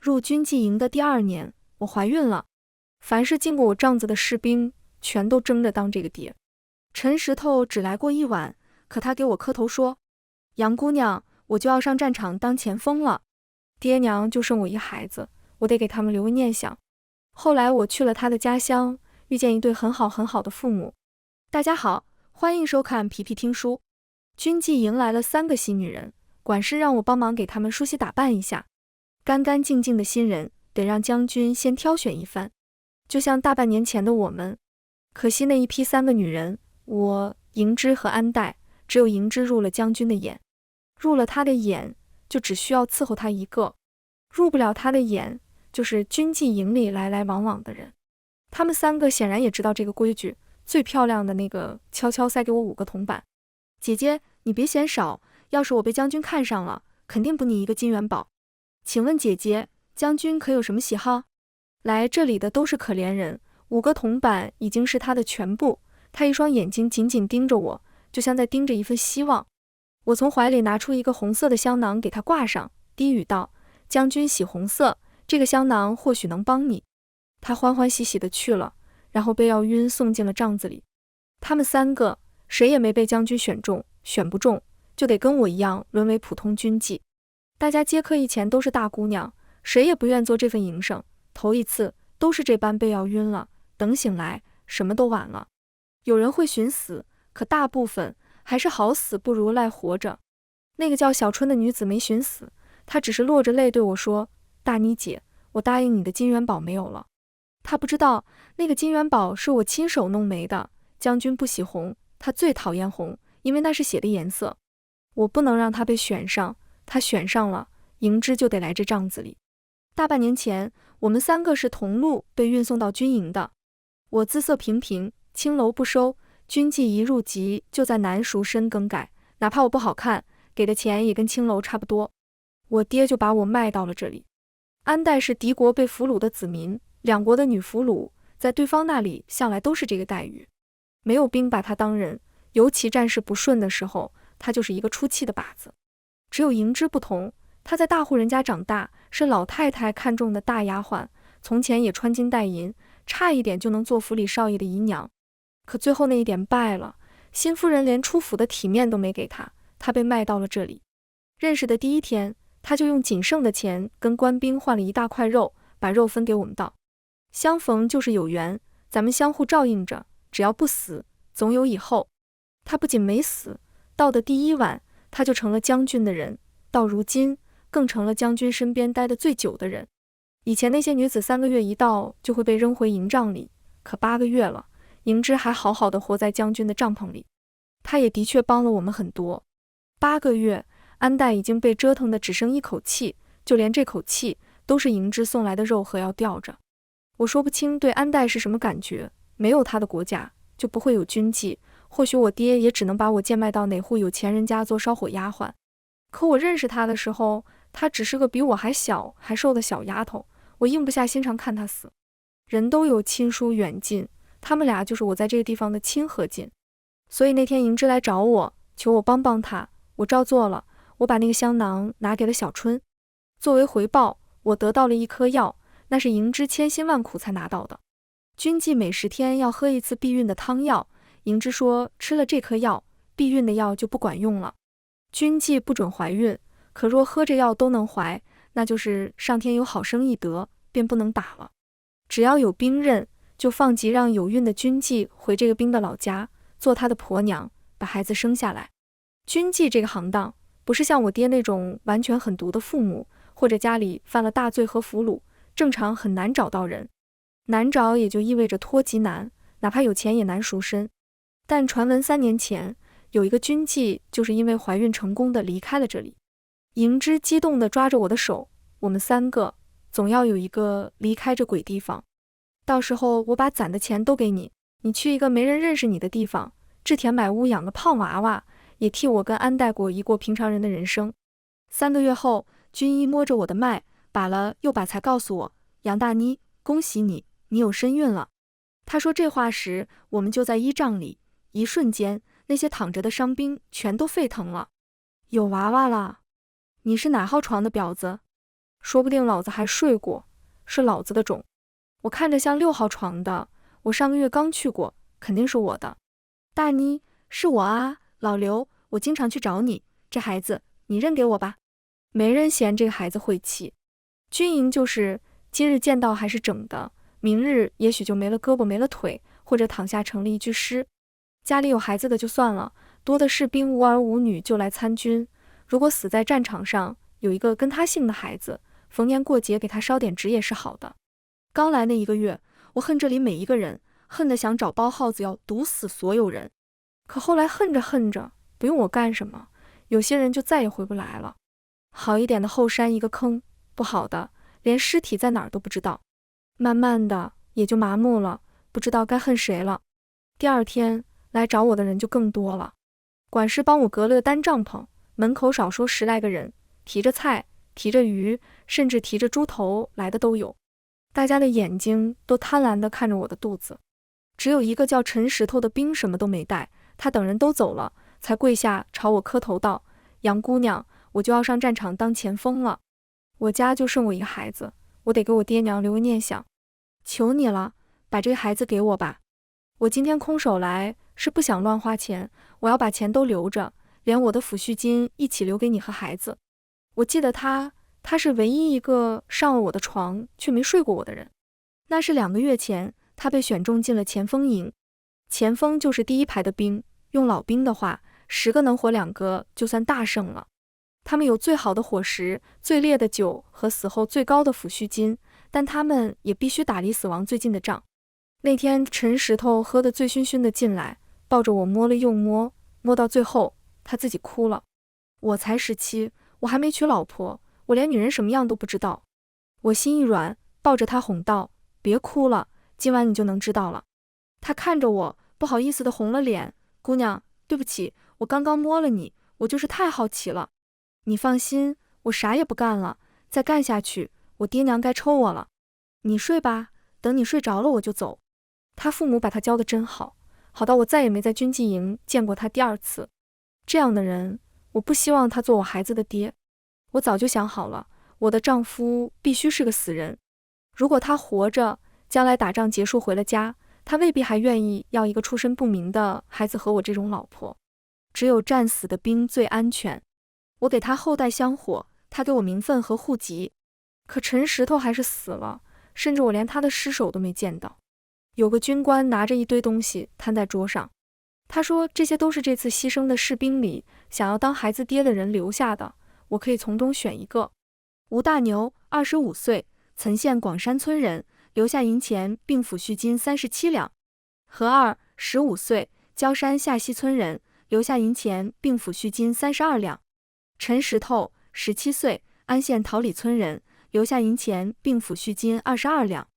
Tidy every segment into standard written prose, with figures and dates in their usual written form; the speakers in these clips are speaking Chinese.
入军纪营的第2年，我怀孕了。凡是进过我帐子的士兵，全都争着当这个爹。陈石头只来过1晚，可他给我磕头说：“杨姑娘，我就要上战场当前锋了。爹娘就剩我一孩子，我得给他们留个念想。”后来我去了他的家乡，遇见一对很好的父母。大家好，欢迎收看皮皮听书。军纪营来了3个新女人，管事让我帮忙给他们梳洗打扮一下。干干净净的新人，得让将军先挑选一番，就像大半年前的我们。可惜那一批3个女人，我、迎之和安代，只有迎之入了将军的眼。入了他的眼，就只需要伺候他一个；入不了他的眼，就是军纪营里来来往往的人。他们3个显然也知道这个规矩，最漂亮的那个悄悄塞给我5个铜板。姐姐，你别嫌少，要是我被将军看上了，肯定补你一个金元宝。请问姐姐，将军可有什么喜好？来这里的都是可怜人，5个铜板已经是他的全部。他一双眼睛紧紧盯着我，就像在盯着一份希望。我从怀里拿出一个红色的香囊给他挂上，低语道：“将军喜红色，这个香囊或许能帮你。”他欢欢喜喜地去了，然后被药晕送进了帐子里。他们3个谁也没被将军选中，选不中就得跟我一样沦为普通军妓。大家接客以前都是大姑娘，谁也不愿做这份营生，头一次都是这般被药晕了，等醒来什么都晚了。有人会寻死，可大部分还是好死不如赖活着。那个叫小春的女子没寻死，她只是落着泪对我说：“大妮姐，我答应你的金元宝没有了。”她不知道那个金元宝是我亲手弄没的。将军不喜红，他最讨厌红，因为那是血的颜色。我不能让他被选上，他选上了，迎之就得来这帐子里。大半年前，我们3个是同路被运送到军营的。我姿色平平，青楼不收，军纪一入籍就在南赎深更改，哪怕我不好看，给的钱也跟青楼差不多。我爹就把我卖到了这里。安代是敌国被俘虏的子民，2国的女俘虏在对方那里向来都是这个待遇。没有兵把他当人，尤其战事不顺的时候，他就是一个出气的靶子。只有迎之不同，他在大户人家长大，是老太太看中的大丫鬟，从前也穿金戴银，差一点就能做府里少爷的姨娘。可最后那一点败了，新夫人连出府的体面都没给他，他被卖到了这里。认识的第1天，他就用仅剩的钱跟官兵换了一大块肉，把肉分给我们道：“相逢就是有缘，咱们相互照应着，只要不死，总有以后。”他不仅没死，到的第1晚，他就成了将军的人，到如今更成了将军身边待得最久的人。以前那些女子3个月一到就会被扔回营帐里，可8个月了，迎之还好好的活在将军的帐篷里。他也的确帮了我们很多。8个月，安代已经被折腾的只剩一口气，就连这口气都是迎之送来的肉和药吊着。我说不清对安代是什么感觉，没有他的国家就不会有军纪，或许我爹也只能把我贱卖到哪户有钱人家做烧火丫鬟。可我认识他的时候，他只是个比我还小还瘦的小丫头，我硬不下心肠看他死。人都有亲疏远近，他们俩就是我在这个地方的亲和近。所以那天迎之来找我，求我帮帮他，我照做了。我把那个香囊拿给了小春，作为回报，我得到了一颗药，那是迎之千辛万苦才拿到的。军纪每10天要喝1次避孕的汤药，迎之说吃了这颗药，避孕的药就不管用了。军纪不准怀孕，可若喝着药都能怀，那就是上天有好生意得，便不能打了。只要有兵刃，就放急让有孕的军纪回这个兵的老家，做他的婆娘，把孩子生下来。军纪这个行当，不是像我爹那种完全狠毒的父母，或者家里犯了大罪和俘虏，正常很难找到人。难找也就意味着脱籍难，哪怕有钱也难赎身。但传闻3年前，有一个军纪就是因为怀孕成功的离开了这里。迎之激动地抓着我的手，我们3个总要有一个离开这鬼地方。到时候我把攒的钱都给你，你去一个没人认识你的地方，置田买屋养个胖娃娃，也替我跟安代过一过平常人的人生。3个月后，军医摸着我的脉，把了又把才告诉我：“杨大妮，恭喜你，你有身孕了。”他说这话时，我们就在医帐里，一瞬间，那些躺着的伤兵全都沸腾了。有娃娃了！你是哪号床的婊子？说不定老子还睡过，是老子的种。我看着像6号床的，我上个月刚去过，肯定是我的。大妮，是我啊，老刘，我经常去找你，这孩子你认给我吧。没人嫌这个孩子晦气。军营就是今日见到还是整的，明日也许就没了胳膊没了腿，或者躺下成了一具尸。家里有孩子的就算了，多的是兵无儿无女就来参军，如果死在战场上有一个跟他姓的孩子，逢年过节给他烧点纸也是好的。刚来那1个月，我恨这里每一个人，恨得想找包耗子要毒死所有人。可后来恨着恨着，不用我干什么，有些人就再也回不来了。好一点的后山一个坑，不好的连尸体在哪儿都不知道。慢慢的也就麻木了，不知道该恨谁了。第2天来找我的人就更多了。管事帮我隔了个单帐篷，门口少说10来个人，提着菜，提着鱼，甚至提着猪头来的都有。大家的眼睛都贪婪地看着我的肚子。只有一个叫陈石头的兵什么都没带，他等人都走了，才跪下朝我磕头道：杨姑娘，我就要上战场当前锋了。我家就剩我一个孩子，我得给我爹娘留个念想。求你了，把这个孩子给我吧。我今天空手来，是不想乱花钱，我要把钱都留着，连我的抚恤金一起留给你和孩子。我记得他是唯一一个上了我的床却没睡过我的人。那是2个月前，他被选中进了前锋营。前锋就是第1排的兵，用老兵的话，10个能活2个就算大胜了。他们有最好的伙食，最烈的酒和死后最高的抚恤金，但他们也必须打离死亡最近的仗。那天陈石头喝得醉醺醺的进来，抱着我摸了又摸，摸到最后他自己哭了。我才17，我还没娶老婆，我连女人什么样都不知道。我心一软，抱着他哄道：别哭了，今晚你就能知道了。他看着我，不好意思地红了脸：姑娘，对不起，我刚刚摸了你，我就是太好奇了。你放心，我啥也不干了，再干下去，我爹娘该抽我了。你睡吧，等你睡着了我就走。他父母把他教得真好，好到我再也没在军纪营见过他第2次。这样的人，我不希望他做我孩子的爹。我早就想好了，我的丈夫必须是个死人。如果他活着，将来打仗结束回了家，他未必还愿意要一个出身不明的孩子和我这种老婆。只有战死的兵最安全。我给他后代香火，他给我名分和户籍。可陈石头还是死了，甚至我连他的尸首都没见到。有个军官拿着一堆东西摊在桌上，他说这些都是这次牺牲的士兵里想要当孩子爹的人留下的，我可以从中选一个。吴大牛，25岁，岑县广山村人，留下银钱并抚恤金37两。何二，15岁，焦山下溪村人，留下银钱并抚恤金32两。陈石头，17岁，安县桃里村人，留下银钱并抚恤金22两。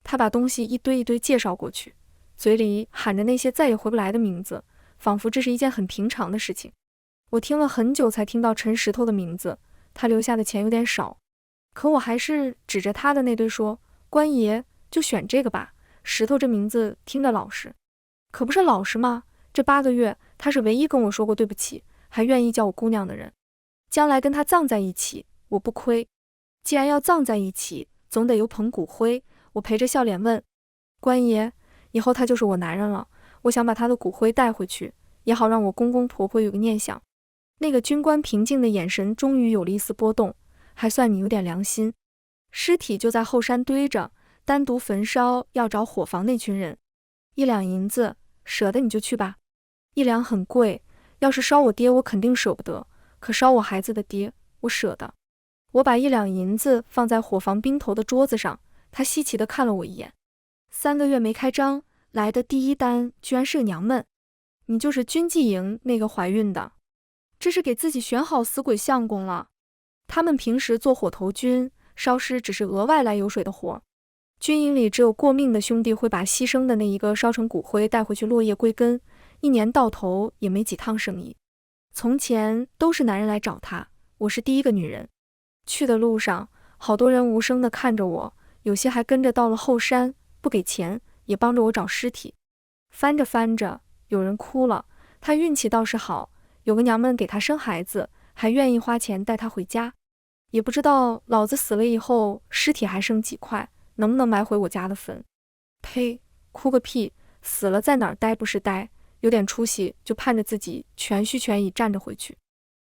他把东西一堆一堆介绍过去，嘴里喊着那些再也回不来的名字，仿佛这是一件很平常的事情。我听了很久才听到陈石头的名字，他留下的钱有点少，可我还是指着他的那堆说：官爷，就选这个吧，石头这名字听着老实。可不是老实吗？这8个月，他是唯一跟我说过对不起，还愿意叫我姑娘的人。将来跟他葬在一起，我不亏。既然要葬在一起，总得有捧骨灰。我陪着笑脸问：官爷，以后他就是我男人了，我想把他的骨灰带回去，也好让我公公婆婆有个念想。那个军官平静的眼神终于有了一丝波动，还算你有点良心。尸体就在后山堆着，单独焚烧要找伙房那群人。1两银子，舍得你就去吧。1两很贵，要是烧我爹我肯定舍不得，可烧我孩子的爹，我舍得。我把1两银子放在伙房兵头的桌子上，他稀奇地看了我一眼。3个月没开张，来的第1单居然是个娘们。你就是军纪营那个怀孕的？这是给自己选好死鬼相公了。他们平时做火头军，烧尸只是额外来油水的活。军营里只有过命的兄弟会把牺牲的那一个烧成骨灰带回去落叶归根，1年到头也没几趟生意。从前都是男人来找他，我是第1个女人。去的路上，好多人无声地看着我，有些还跟着到了后山，不给钱，也帮着我找尸体。翻着翻着，有人哭了，他运气倒是好，有个娘们给他生孩子，还愿意花钱带他回家。也不知道老子死了以后尸体还剩几块，能不能埋回我家的坟。呸，哭个屁，死了在哪儿待不是待，有点出息就盼着自己全虚全已站着回去。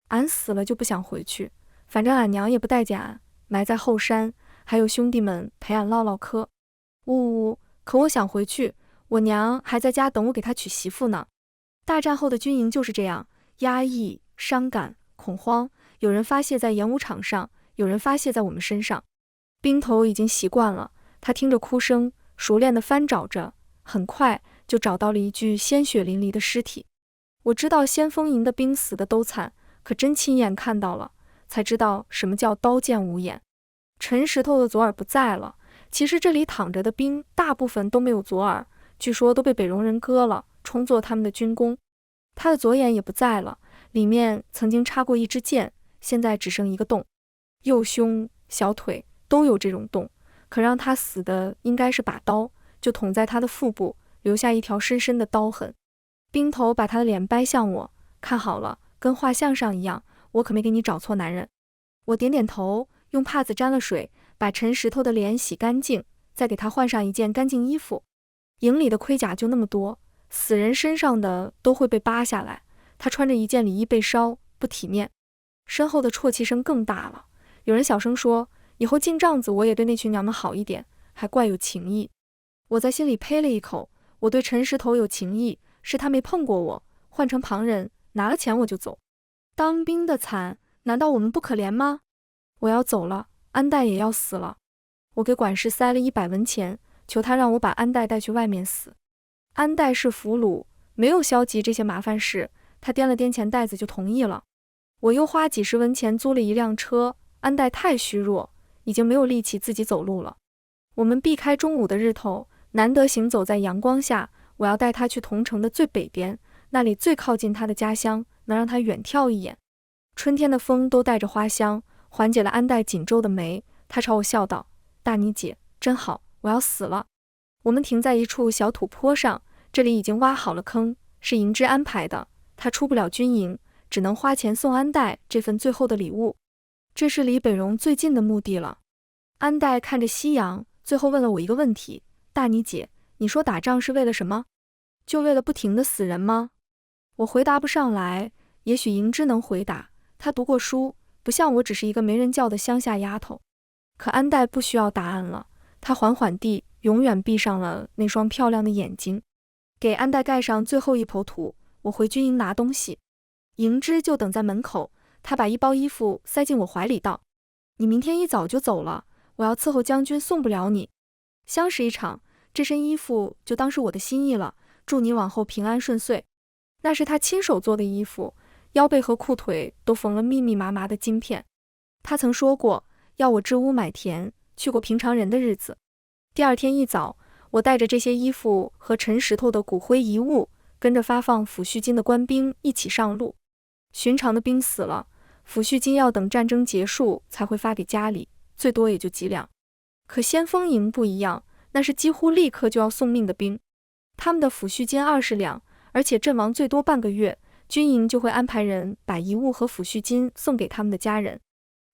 俺死了就不想回去，反正俺娘也不待见俺，埋在后山，还有兄弟们陪俺唠唠嗑。呜呜，可我想回去，我娘还在家等我给她娶媳妇呢。大战后的军营就是这样，压抑、伤感、恐慌，有人发泄在演武场上，有人发泄在我们身上。兵头已经习惯了，他听着哭声，熟练地翻找着，很快就找到了一具鲜血淋漓的尸体。我知道先锋营的兵死的都惨，可真亲眼看到了，才知道什么叫刀剑无眼。陈石头的左耳不在了，其实这里躺着的兵大部分都没有左耳，据说都被北戎人割了，充作他们的军功。他的左眼也不在了，里面曾经插过一支箭，现在只剩一个洞。右胸、小腿都有这种洞，可让他死的应该是把刀，就捅在他的腹部，留下一条深深的刀痕。兵头把他的脸掰向我，看好了，跟画像上一样，我可没给你找错男人。我点点头，用帕子沾了水，把陈石头的脸洗干净，再给他换上一件干净衣服。营里的盔甲就那么多，死人身上的都会被扒下来，他穿着一件里衣被烧，不体面。身后的啜泣声更大了，有人小声说，以后进帐子我也对那群娘们好一点，还怪有情义。我在心里呸了一口，我对陈石头有情义，是他没碰过我，换成旁人，拿了钱我就走。当兵的惨，难道我们不可怜吗？我要走了，安代也要死了。我给管事塞了100文钱，求他让我把安代带去外面死。安代是俘虏，没有消极这些麻烦事，他掂了掂钱袋子就同意了。我又花几十文钱租了一辆车，安代太虚弱，已经没有力气自己走路了。我们避开中午的日头，难得行走在阳光下，我要带他去桐城的最北边，那里最靠近他的家乡，能让他远眺一眼。春天的风都带着花香，缓解了安代紧皱的眉。他朝我笑道：大妮姐，真好，我要死了。我们停在一处小土坡上，这里已经挖好了坑，是营之安排的，他出不了军营，只能花钱送安代这份最后的礼物。这是离北戎最近的墓地了。安代看着夕阳，最后问了我一个问题：大妮姐，你说打仗是为了什么？就为了不停的死人吗？我回答不上来，也许营之能回答，他读过书，不像我只是一个没人叫的乡下丫头。可安代不需要答案了，他缓缓地永远闭上了那双漂亮的眼睛。给安代盖上最后一抔土，我回军营拿东西。营之就等在门口，他把一包衣服塞进我怀里道：你明天一早就走了，我要伺候将军，送不了你。相识一场，这身衣服就当是我的心意了，祝你往后平安顺遂。那是他亲手做的衣服，腰背和裤腿都缝了密密麻麻的金片。他曾说过要我织屋买田，去过平常人的日子。第二天一早，我带着这些衣服和陈石头的骨灰遗物，跟着发放抚恤金的官兵一起上路。寻常的兵死了，抚恤金要等战争结束才会发给家里，最多也就几两。可先锋营不一样，那是几乎立刻就要送命的兵，他们的抚恤金20两，而且阵亡最多半个月，军营就会安排人把遗物和抚恤金送给他们的家人。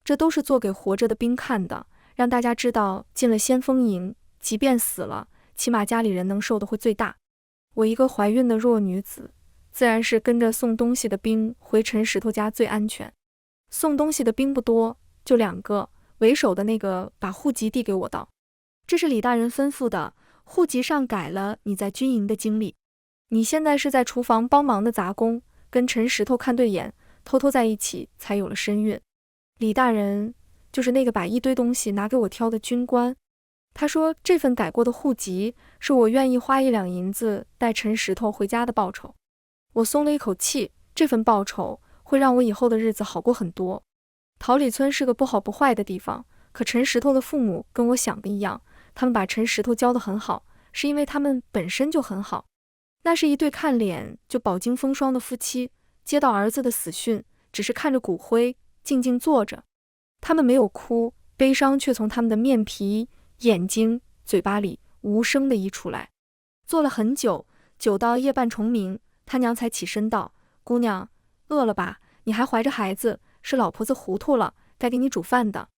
这都是做给活着的兵看的，让大家知道进了先锋营，即便死了，起码家里人能受的会最大。我一个怀孕的弱女子，自然是跟着送东西的兵回陈石头家最安全。送东西的兵不多，就2个，为首的那个把户籍递给我道：这是李大人吩咐的，户籍上改了你在军营的经历。你现在是在厨房帮忙的杂工，跟陈石头看对眼，偷偷在一起才有了身孕。李大人就是那个把一堆东西拿给我挑的军官。他说这份改过的户籍是我愿意花1两银子带陈石头回家的报酬。我松了一口气，这份报酬会让我以后的日子好过很多。桃李村是个不好不坏的地方，可陈石头的父母跟我想的一样，他们把陈石头教得很好，是因为他们本身就很好。那是一对看脸就饱经风霜的夫妻，接到儿子的死讯，只是看着骨灰静静坐着。他们没有哭，悲伤却从他们的面皮、眼睛、嘴巴里无声地溢出来。坐了很久，久到夜半虫鸣，他娘才起身道：姑娘，饿了吧？你还怀着孩子，是老婆子糊涂了，该给你煮饭的。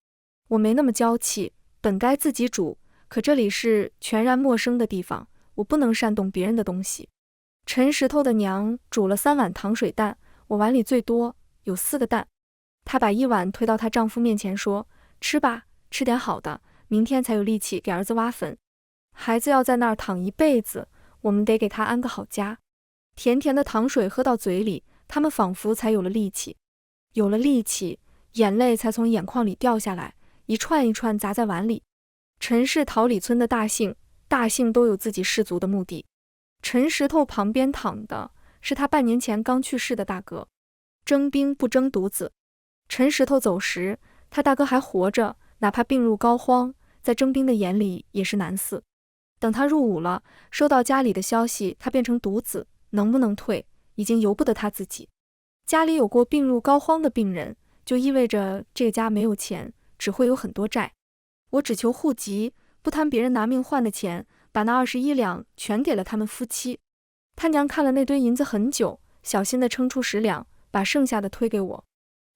我没那么娇气，本该自己煮，可这里是全然陌生的地方，我不能煽动别人的东西。陈石头的娘煮了3碗糖水蛋，我碗里最多，有4个蛋。她把1碗推到她丈夫面前说：“吃吧，吃点好的，明天才有力气给儿子挖坟。孩子要在那儿躺一辈子，我们得给他安个好家。”甜甜的糖水喝到嘴里，他们仿佛才有了力气。有了力气，眼泪才从眼眶里掉下来，一串一串砸在碗里。陈氏桃李村的大姓都有自己氏族的墓地。陈石头旁边躺的是他半年前刚去世的大哥。征兵不征独子，陈石头走时，他大哥还活着，哪怕病入膏肓，在征兵的眼里也是男嗣。等他入伍了，收到家里的消息，他变成独子，能不能退，已经由不得他自己。家里有过病入膏肓的病人，就意味着这个家没有钱，只会有很多债。我只求户籍，不贪别人拿命换的钱，把那21两全给了他们夫妻。他娘看了那堆银子很久，小心地称出10两，把剩下的推给我。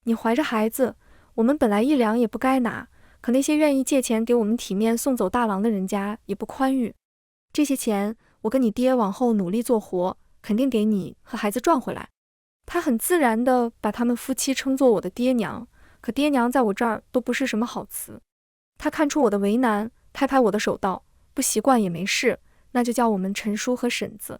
你怀着孩子，我们本来1两也不该拿，可那些愿意借钱给我们体面送走大郎的人家也不宽裕。这些钱我跟你爹往后努力做活，肯定给你和孩子赚回来。他很自然地把他们夫妻称作我的爹娘，可爹娘在我这儿都不是什么好词。他看出我的为难，拍拍我的手道：“不习惯也没事，那就叫我们陈叔和婶子。”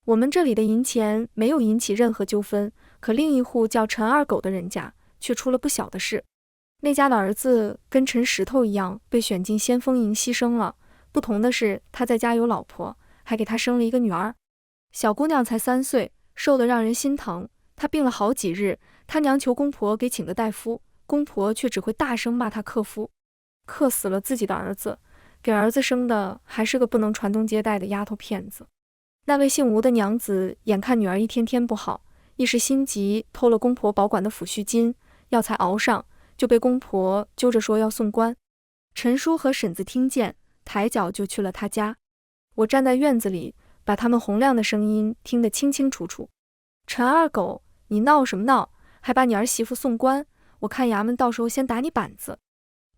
我们这里的银钱没有引起任何纠纷，可另一户叫陈二狗的人家却出了不小的事。那家的儿子跟陈石头一样被选进先锋营牺牲了，不同的是他在家有老婆，还给他生了一个女儿。小姑娘才3岁，瘦得让人心疼。她病了好几日，她娘求公婆给请个大夫，公婆却只会大声骂她克夫，克死了自己的儿子，给儿子生的还是个不能传宗接代的丫头片子。那位姓吴的娘子眼看女儿一天天不好，一时心急，偷了公婆保管的抚恤金，药材熬上，就被公婆揪着说要送官。陈叔和婶子听见，抬脚就去了他家。我站在院子里，把他们洪亮的声音听得清清楚楚。陈二狗，你闹什么闹？还把你儿媳妇送官？我看衙门到时候先打你板子。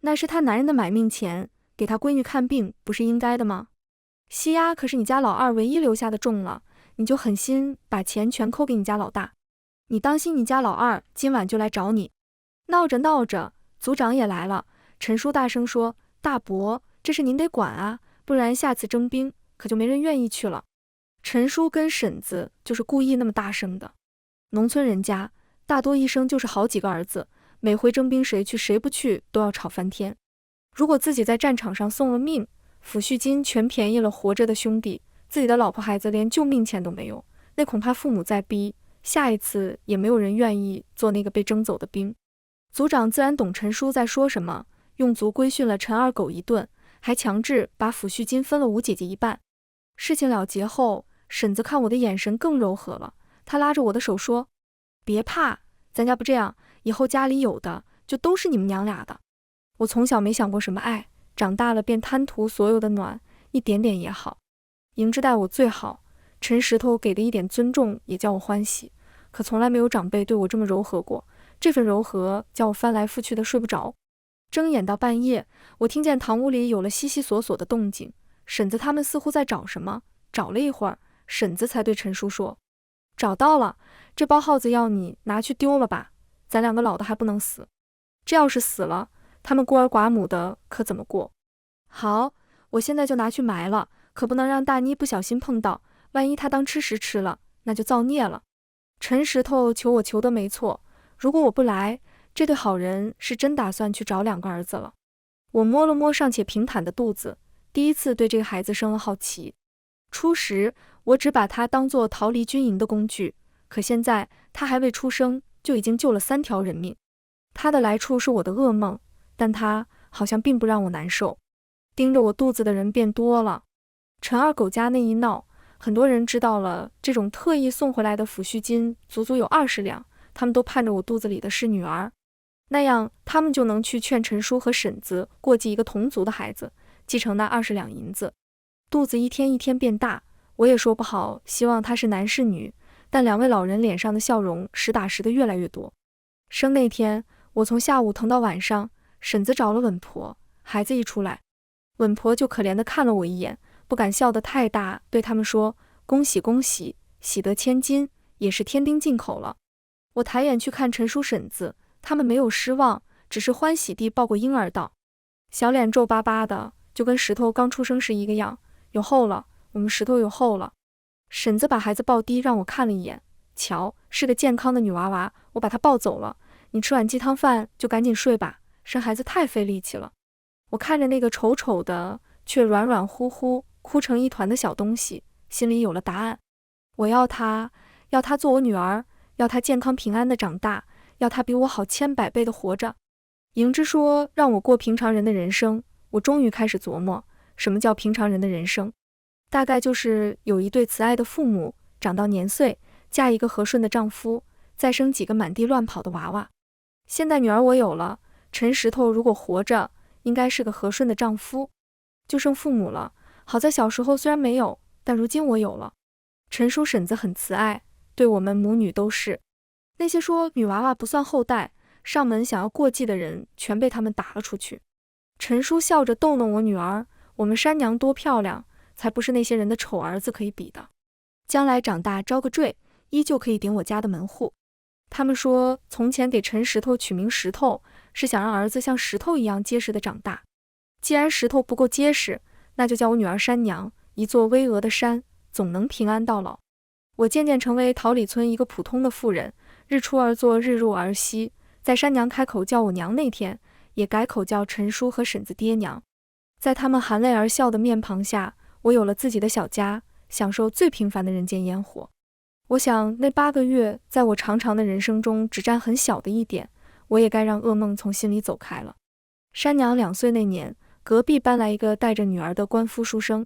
那是他男人的买命钱，给他闺女看病不是应该的吗？西丫可是你家老二唯一留下的种了，你就狠心把钱全扣给你家老大。你当心你家老二今晚就来找你。闹着闹着，族长也来了。陈叔大声说：“大伯，这事您得管啊，不然下次征兵可就没人愿意去了。”陈叔跟婶子就是故意那么大声的。农村人家大多一生就是好几个儿子，每回征兵谁去谁不去都要吵翻天。如果自己在战场上送了命，抚恤金全便宜了活着的兄弟，自己的老婆孩子连救命钱都没有，那恐怕父母再逼，下一次也没有人愿意做那个被征走的兵。族长自然懂陈叔在说什么，用足规训了陈二狗一顿，还强制把抚恤金分了吴姐姐一半。事情了结后，婶子看我的眼神更柔和了，她拉着我的手说：“别怕，咱家不这样，以后家里有的就都是你们娘俩的。”我从小没想过什么爱，长大了便贪图所有的暖，一点点也好。营之待我最好，陈石头给的一点尊重也叫我欢喜，可从来没有长辈对我这么柔和过，这份柔和叫我翻来覆去的睡不着。睁眼到半夜，我听见堂屋里有了悉悉索索的动静，婶子他们似乎在找什么，找了一会儿，婶子才对陈叔说：“找到了，这包耗子要你拿去丢了吧，咱2个老的还不能死，这要是死了，他们孤儿寡母的可怎么过？好，我现在就拿去埋了，可不能让大妮不小心碰到，万一她当吃食吃了，那就造孽了。”陈石头求我求得没错，如果我不来，这对好人是真打算去找2个儿子了。我摸了摸尚且平坦的肚子，第一次对这个孩子生了好奇。初时我只把他当作逃离军营的工具，可现在他还未出生就已经救了3条人命。他的来处是我的噩梦，但他好像并不让我难受。盯着我肚子的人变多了。陈二狗家那一闹，很多人知道了，这种特意送回来的抚恤金足足有20两，他们都盼着我肚子里的是女儿，那样他们就能去劝陈叔和婶子过继一个同族的孩子，继承那20两银子。肚子一天一天变大，我也说不好希望他是男是女，但2位老人脸上的笑容实打实的越来越多。生那天我从下午疼到晚上，婶子找了稳婆，孩子一出来，稳婆就可怜地看了我一眼，不敢笑得太大，对他们说：恭喜恭喜，喜得千金，也是天丁进口了。我抬眼去看陈叔婶子，他们没有失望，只是欢喜地抱过婴儿道，小脸皱巴巴的，就跟石头刚出生时一个样。有后了，我们石头有后了。婶子把孩子抱低让我看了一眼，瞧，是个健康的女娃娃，我把她抱走了，你吃碗鸡汤饭就赶紧睡吧，生孩子太费力气了。我看着那个丑丑的却软软乎乎哭成一团的小东西，心里有了答案。我要她做我女儿，要她健康平安的长大，要她比我好千百倍的活着。莹之说让我过平常人的人生，我终于开始琢磨，什么叫平常人的人生？大概就是有一对慈爱的父母，长到年岁，嫁一个和顺的丈夫，再生几个满地乱跑的娃娃。现在女儿我有了，陈石头如果活着，应该是个和顺的丈夫。就剩父母了，好在小时候虽然没有，但如今我有了。陈叔婶子很慈爱，对我们母女都是。那些说女娃娃不算后代，上门想要过继的人，全被他们打了出去。陈叔笑着逗弄我女儿，我们山娘多漂亮，才不是那些人的丑儿子可以比的。将来长大招个赘，依旧可以顶我家的门户。他们说从前给陈石头取名石头，是想让儿子像石头一样结实的长大。既然石头不够结实，那就叫我女儿山娘，一座巍峨的山，总能平安到老。我渐渐成为桃李村一个普通的妇人，日出而作，日入而息。在山娘开口叫我娘那天，也改口叫陈叔和婶子爹娘。在他们含泪而笑的面庞下，我有了自己的小家，享受最平凡的人间烟火。我想那8个月在我长长的人生中只占很小的一点，我也该让噩梦从心里走开了。山娘2岁那年，隔壁搬来一个带着女儿的官夫书生，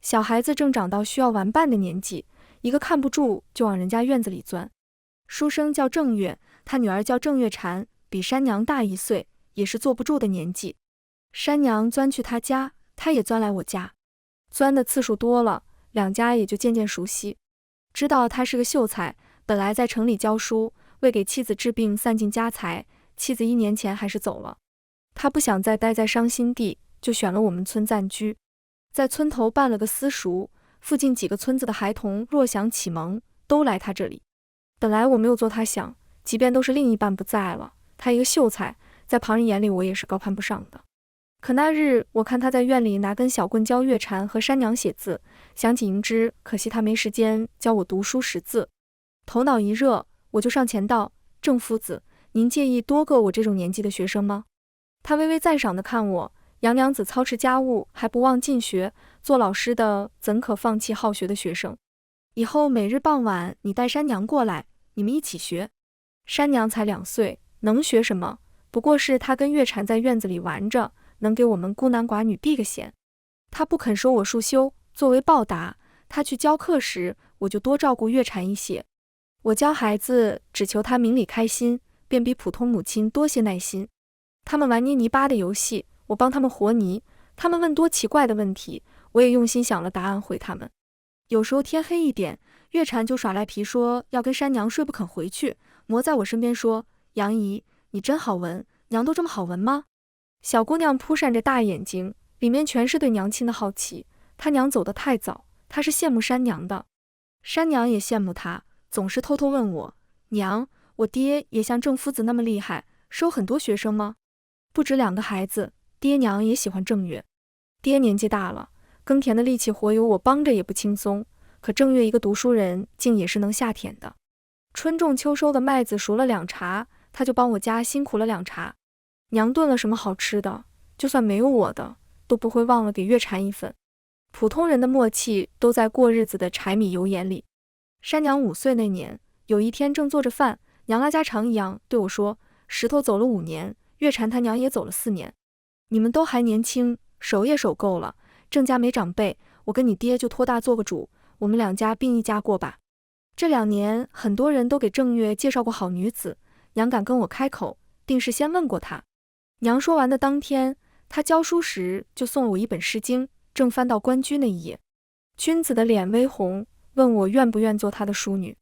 小孩子正长到需要玩伴的年纪，一个看不住就往人家院子里钻。书生叫郑月，他女儿叫郑月婵，比山娘大1岁，也是坐不住的年纪。山娘钻去他家，他也钻来我家，钻的次数多了，两家也就渐渐熟悉。知道他是个秀才，本来在城里教书，为给妻子治病散尽家财，妻子1年前还是走了。他不想再待在伤心地，就选了我们村暂居，在村头办了个私塾，附近几个村子的孩童若想启蒙，都来他这里。本来我没有做他想，即便都是另一半不在了，他一个秀才，在旁人眼里我也是高攀不上的。可那日我看他在院里拿根小棍教月婵和山娘写字，想起莹之，可惜他没时间教我读书识字。头脑一热，我就上前道：郑夫子，您介意多个我这种年纪的学生吗？他微微赞赏地看我，杨娘子操持家务还不忘进学，做老师的怎可放弃好学的学生？以后每日傍晚你带山娘过来，你们一起学。山娘才2岁，能学什么？不过是她跟月婵在院子里玩着，能给我们孤男寡女避个嫌。她不肯收我束修，作为报答，她去教课时，我就多照顾月婵一些。我教孩子只求他明理开心，便比普通母亲多些耐心。他们玩捏泥巴的游戏，我帮他们和泥；他们问多奇怪的问题，我也用心想了答案回他们。有时候天黑一点，月婵就耍赖皮说要跟山娘睡，不肯回去，磨在我身边说：杨姨，你真好闻，娘都这么好闻吗？小姑娘扑闪着大眼睛，里面全是对娘亲的好奇。她娘走得太早，她是羡慕山娘的，山娘也羡慕她，总是偷偷问我：娘，我爹也像郑夫子那么厉害，收很多学生吗？不止2个孩子，爹娘也喜欢郑月。爹年纪大了，耕田的力气活有我帮着也不轻松，可郑月一个读书人，竟也是能下田的。春种秋收的麦子熟了2茬，他就帮我家辛苦了2茬。娘炖了什么好吃的，就算没有我的，都不会忘了给月婵一份。普通人的默契都在过日子的柴米油盐里。山娘5岁那年，有一天正做着饭，娘拉家常一样对我说：石头走了5年，月婵他娘也走了4年，你们都还年轻，守也守够了，郑家没长辈，我跟你爹就托大做个主，我们2家并一家过吧。这2年很多人都给郑月介绍过好女子，娘敢跟我开口，定是先问过她。娘说完的当天，她教书时就送了我一本诗经，正翻到关雎那一页。君子的脸微红，问我愿不愿做他的淑女。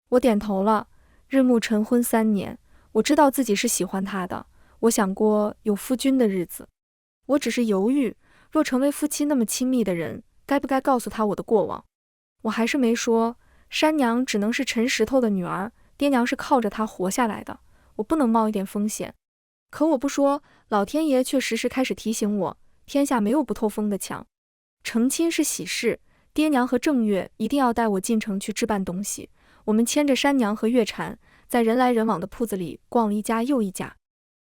我点头了。日暮晨昏3年，我知道自己是喜欢他的，我想过有夫君的日子。我只是犹豫，若成为夫妻那么亲密的人，该不该告诉他我的过往？我还是没说，山娘只能是陈石头的女儿，爹娘是靠着她活下来的，我不能冒一点风险。可我不说，老天爷却时时开始提醒我，天下没有不透风的墙。成亲是喜事，爹娘和正月一定要带我进城去置办东西。我们牵着山娘和月蝉，在人来人往的铺子里逛了一家又一家。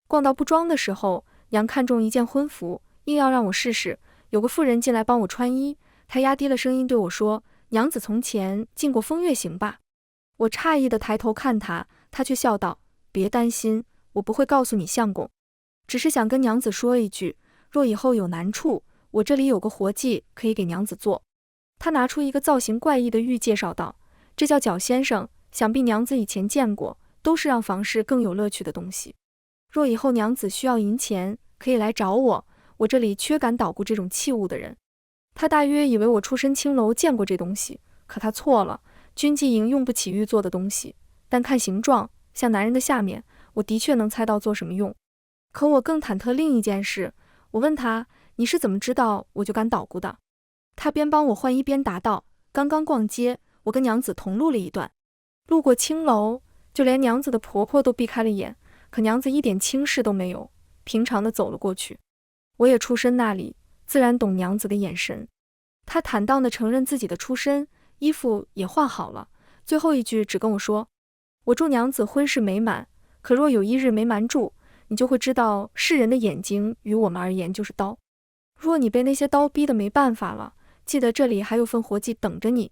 逛到布庄的时候，娘看中一件婚服，硬要让我试试。有个妇人进来帮我穿衣，她压低了声音对我说：“娘子从前进过风月行吧？”我诧异地抬头看她，她却笑道：“别担心，我不会告诉你相公，只是想跟娘子说一句，若以后有难处，我这里有个活计可以给娘子做。”她拿出一个造型怪异的玉，介绍道：“这叫角先生，想必娘子以前见过，都是让房事更有乐趣的东西。若以后娘子需要银钱，可以来找我，我这里缺敢捣鼓这种器物的人。”他大约以为我出身青楼见过这东西，可他错了，军纪营用不起玉做的东西，但看形状像男人的下面，我的确能猜到做什么用。可我更忐忑另一件事，我问他：“你是怎么知道我就敢捣鼓的？”他边帮我换衣边答道：“刚刚逛街，我跟娘子同路了一段，路过青楼，就连娘子的婆婆都避开了眼，可娘子一点轻视都没有，平常的走了过去。我也出身那里，自然懂娘子的眼神。”他坦荡地承认自己的出身，衣服也换好了，最后一句只跟我说：“我祝娘子婚事美满，可若有一日没瞒住，你就会知道世人的眼睛于我们而言就是刀。若你被那些刀逼得没办法了，记得这里还有份活计等着你。”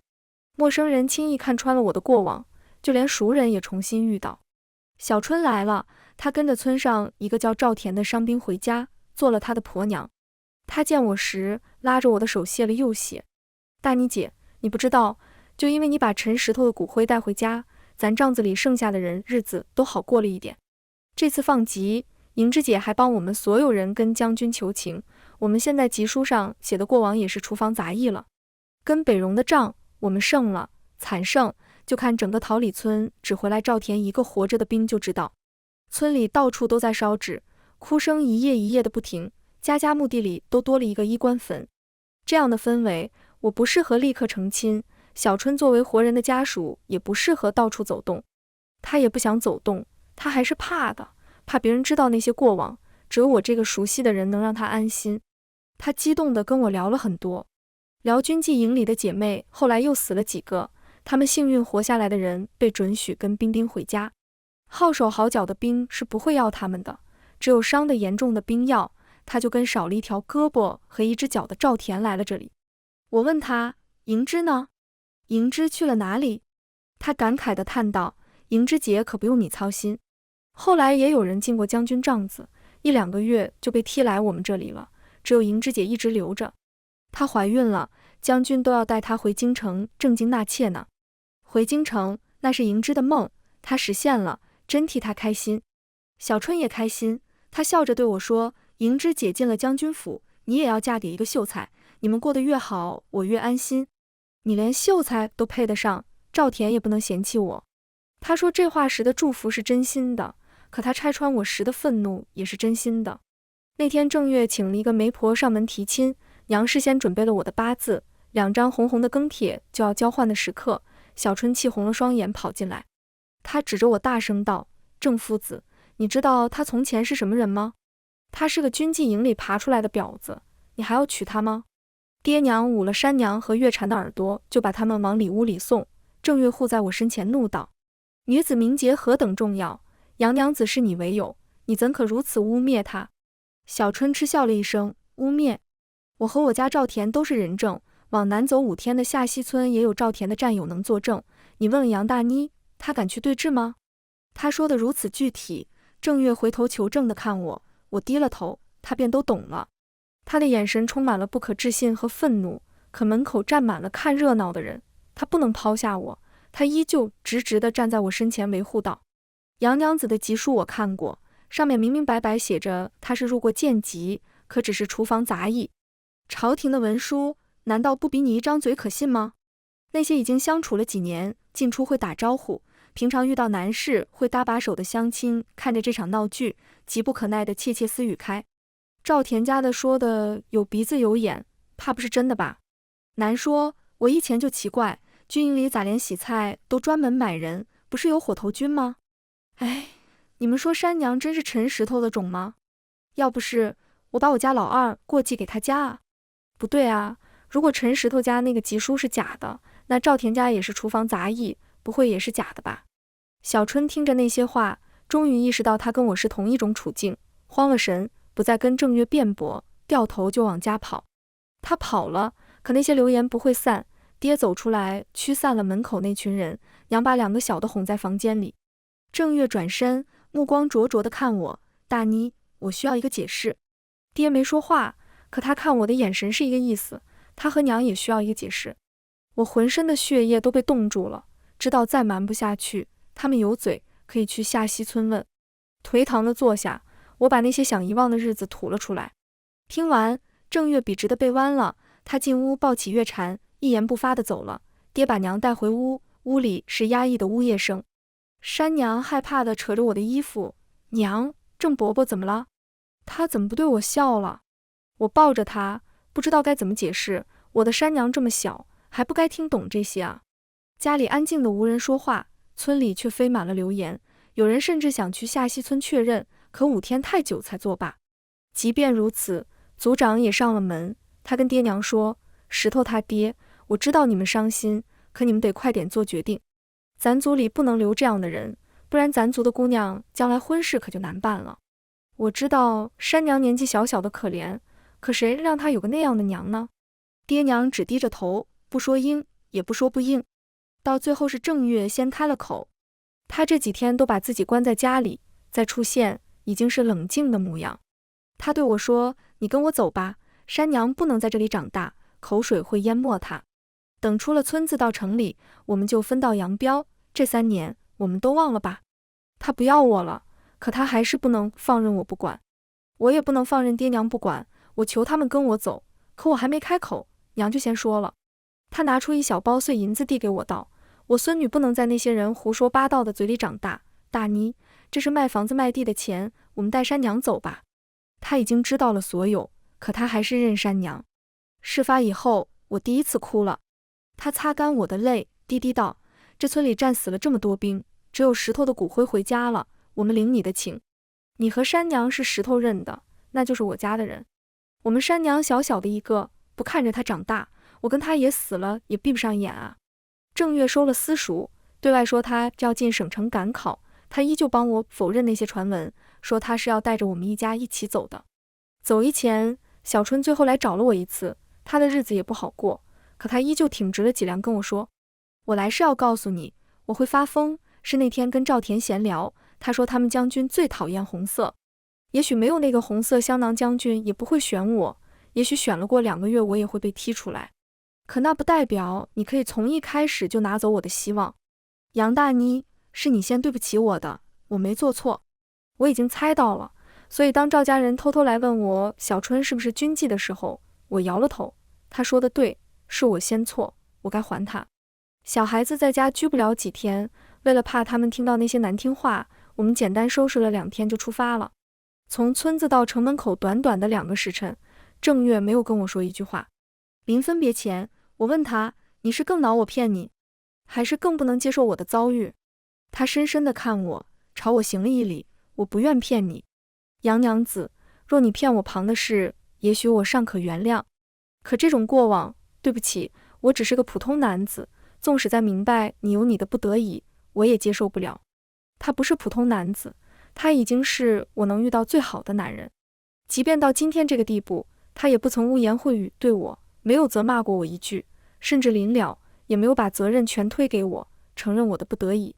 陌生人轻易看穿了我的过往，就连熟人也重新遇到。小春来了，他跟着村上一个叫赵田的伤兵回家，做了他的婆娘。他见我时，拉着我的手谢了又谢：“大妮姐，你不知道，就因为你把陈石头的骨灰带回家，咱帐子里剩下的人日子都好过了一点。这次放集，莹之姐还帮我们所有人跟将军求情，我们现在集书上写的过往也是厨房杂役了。跟北荣的仗，我们胜了，惨胜，就看整个桃李村只回来赵田一个活着的兵就知道。村里到处都在烧纸，哭声一夜一夜的不停，家家墓地里都多了一个衣冠坟。这样的氛围，我不适合立刻成亲，小春作为活人的家属也不适合到处走动。他也不想走动，他还是怕的，怕别人知道那些过往，只有我这个熟悉的人能让他安心。他激动地跟我聊了很多，聊军纪营里的姐妹后来又死了几个，他们幸运活下来的人被准许跟兵丁回家，好手好脚的兵是不会要他们的，只有伤得严重的兵要，他就跟少了一条胳膊和一只脚的赵田来了这里。我问他：“莹之呢？莹之去了哪里？”他感慨地叹道：“莹之姐可不用你操心。后来也有人进过将军帐子，1-2个月就被踢来我们这里了，只有莹之姐一直留着。她怀孕了，将军都要带她回京城正经纳妾呢。回京城，那是莹之的梦，她实现了，真替她开心。”小春也开心，她笑着对我说：“莹之姐进了将军府，你也要嫁给一个秀才，你们过得越好，我越安心。你连秀才都配得上，赵田也不能嫌弃我。”他说这话时的祝福是真心的，可他拆穿我时的愤怒也是真心的。那天正月请了一个媒婆上门提亲，娘事先准备了我的八字，2张红红的庚帖就要交换的时刻，小春气红了双眼跑进来，他指着我大声道：“郑夫子，你知道他从前是什么人吗？他是个军纪营里爬出来的婊子，你还要娶她吗？”爹娘捂了山娘和月蝉的耳朵，就把他们往里屋里送。郑月护在我身前怒道：“女子名节何等重要，杨娘子视你为友，你怎可如此污蔑她？”小春嗤笑了一声：“污蔑？我和我家赵田都是人证，往南走5天的下西村也有赵田的战友能作证，你问问杨大妮，她敢去对质吗？”他说的如此具体，郑月回头求证地看我，我低了头，他便都懂了。他的眼神充满了不可置信和愤怒，可门口站满了看热闹的人，他不能抛下我，他依旧直直地站在我身前维护道：“杨娘子的籍书我看过，上面明明白白写着她是入过贱籍，可只是厨房杂役。朝廷的文书难道不比你一张嘴可信吗？那些已经相处了几年，进出会打招呼，平常遇到难事会搭把手的乡亲看着这场闹剧，急不可耐地窃窃私语开。赵田家的说的有鼻子有眼，怕不是真的吧？难说，我以前就奇怪，军营里咋连洗菜都专门买人，不是有火头军吗？哎，你们说山娘真是陈石头的种吗？要不是我把我家老二过继给他家啊？不对啊，如果陈石头家那个集书是假的，那赵田家也是厨房杂役，不会也是假的吧？小春听着那些话，终于意识到他跟我是同一种处境，慌了神，不再跟郑月辩驳，掉头就往家跑。他跑了，可那些流言不会散，爹走出来驱散了门口那群人，娘把2个小的哄在房间里。郑月转身，目光灼灼地看我，大妮，我需要一个解释。爹没说话，可他看我的眼神是一个意思，他和娘也需要一个解释。我浑身的血液都被冻住了，知道再瞒不下去，他们有嘴可以去下西村问。颓唐地坐下，我把那些想遗忘的日子吐了出来。听完，郑月笔直地背弯了，他进屋抱起月蝉，一言不发地走了。爹把娘带回屋，屋里是压抑的呜咽声。山娘害怕地扯着我的衣服，娘，郑伯伯怎么了？他怎么不对我笑了？我抱着他，不知道该怎么解释，我的山娘这么小，还不该听懂这些啊。家里安静的无人说话，村里却飞满了流言，有人甚至想去下西村确认，可5天太久才作罢。即便如此，族长也上了门，他跟爹娘说，石头他爹，我知道你们伤心，可你们得快点做决定。咱族里不能留这样的人，不然咱族的姑娘将来婚事可就难办了。我知道山娘年纪小小的可怜，可谁让她有个那样的娘呢？爹娘只低着头，不说应，也不说不应。到最后是郑月先开了口，她这几天都把自己关在家里，再出现已经是冷静的模样。她对我说，你跟我走吧，山娘不能在这里长大，口水会淹没她。等出了村子到城里，我们就分道扬镳，这3年我们都忘了吧。他不要我了，可他还是不能放任我不管，我也不能放任爹娘不管，我求他们跟我走，可我还没开口，娘就先说了。他拿出1小包碎银子递给我道，我孙女不能在那些人胡说八道的嘴里长大，大妮，这是卖房子卖地的钱，我们带山娘走吧。他已经知道了所有，可他还是认山娘。事发以后，我第一次哭了。他擦干我的泪，低低道，这村里战死了这么多兵，只有石头的骨灰回家了，我们领你的情。你和山娘是石头认的，那就是我家的人。我们山娘小小的一个，不看着她长大，我跟她也死了，也闭不上眼啊。郑月收了私塾，对外说她要进省城赶考，她依旧帮我否认那些传闻，说她是要带着我们一家一起走的。走以前，小春最后来找了我一次，她的日子也不好过，可她依旧挺直了脊梁跟我说，我来是要告诉你，我会发疯，是那天跟赵田闲聊，他说他们将军最讨厌红色，也许没有那个红色香囊将军也不会选我，也许选了过2个月我也会被踢出来，可那不代表你可以从一开始就拿走我的希望。杨大妮，是你先对不起我的，我没做错，我已经猜到了，所以当赵家人偷偷来问我小春是不是军妓的时候，我摇了头，他说的对，是我先错，我该还他。小孩子在家居不了几天，为了怕他们听到那些难听话，我们简单收拾了2天就出发了。从村子到城门口短短的2个时辰，郑月没有跟我说一句话。临分别前，我问他，你是更恼我骗你，还是更不能接受我的遭遇？他深深地看我，朝我行了一礼，我不愿骗你。杨娘子，若你骗我旁的事，也许我尚可原谅，可这种过往，对不起，我只是个普通男子，纵使在明白你有你的不得已，我也接受不了。他不是普通男子，他已经是我能遇到最好的男人。即便到今天这个地步，他也不曾污言秽语对我，没有责骂过我一句，甚至临了也没有把责任全推给我，承认我的不得已。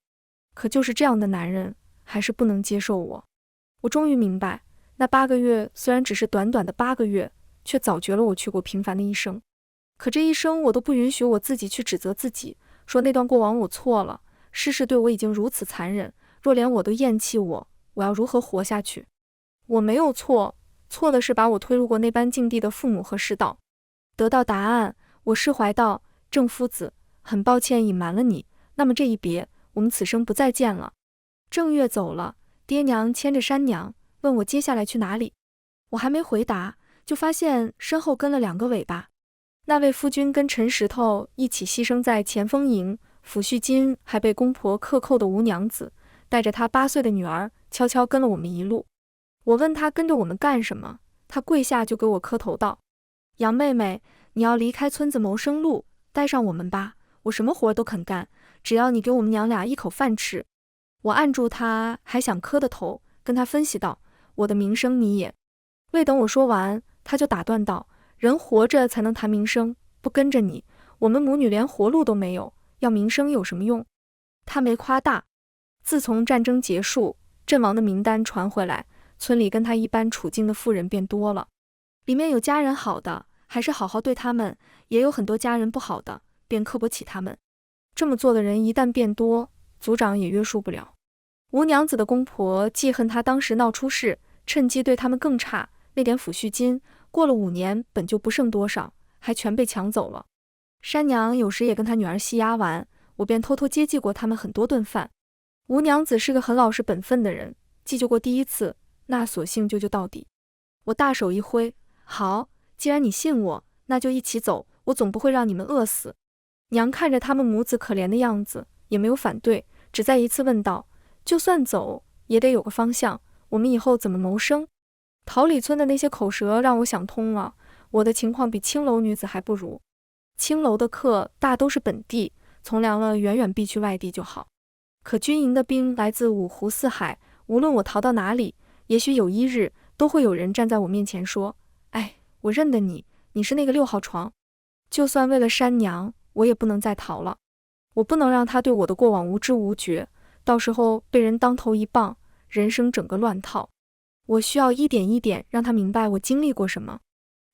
可就是这样的男人，还是不能接受我。我终于明白，那8个月虽然只是短短的8个月，却早绝了我去过平凡的一生。可这一生我都不允许我自己去指责自己，说那段过往我错了，世事对我已经如此残忍，若连我都厌弃我，我要如何活下去？我没有错，错的是把我推入过那般境地的父母和世道。得到答案，我释怀道，郑夫子，很抱歉隐瞒了你，那么这一别，我们此生不再见了。正月走了，爹娘牵着山娘，问我接下来去哪里。我还没回答，就发现身后跟了2个尾巴。那位夫君跟陈石头一起牺牲在前锋营，抚恤金还被公婆克扣的吴娘子，带着她8岁的女儿，悄悄跟了我们一路。我问她跟着我们干什么，她跪下就给我磕头道：杨妹妹，你要离开村子谋生路，带上我们吧，我什么活都肯干，只要你给我们娘俩一口饭吃。我按住她还想磕的头，跟她分析道：我的名声你也……未等我说完，她就打断道：人活着才能谈名声，不跟着你，我们母女连活路都没有，要名声有什么用？她没夸大。自从战争结束，阵亡的名单传回来，村里跟她一般处境的妇人变多了，里面有家人好的，还是好好对他们，也有很多家人不好的，便刻薄起他们。这么做的人一旦变多，族长也约束不了。吴娘子的公婆记恨她当时闹出事，趁机对他们更差，那点抚恤金过了5年本就不剩多少，还全被抢走了。山娘有时也跟她女儿戏丫玩，我便偷偷接济过他们很多顿饭。吴娘子是个很老实本分的人，记救过第1次，那索性救到底。我大手一挥：好，既然你信我，那就一起走，我总不会让你们饿死。娘看着他们母子可怜的样子，也没有反对，只再一次问道：就算走，也得有个方向，我们以后怎么谋生？桃李村的那些口舌让我想通了，我的情况比青楼女子还不如。青楼的客大都是本地，从良了远远避去外地就好。可军营的兵来自5湖4海，无论我逃到哪里，也许有一日都会有人站在我面前说：哎，我认得你，你是那个6号床。就算为了山娘，我也不能再逃了。我不能让她对我的过往无知无觉，到时候被人当头一棒，人生整个乱套。我需要一点一点让她明白我经历过什么。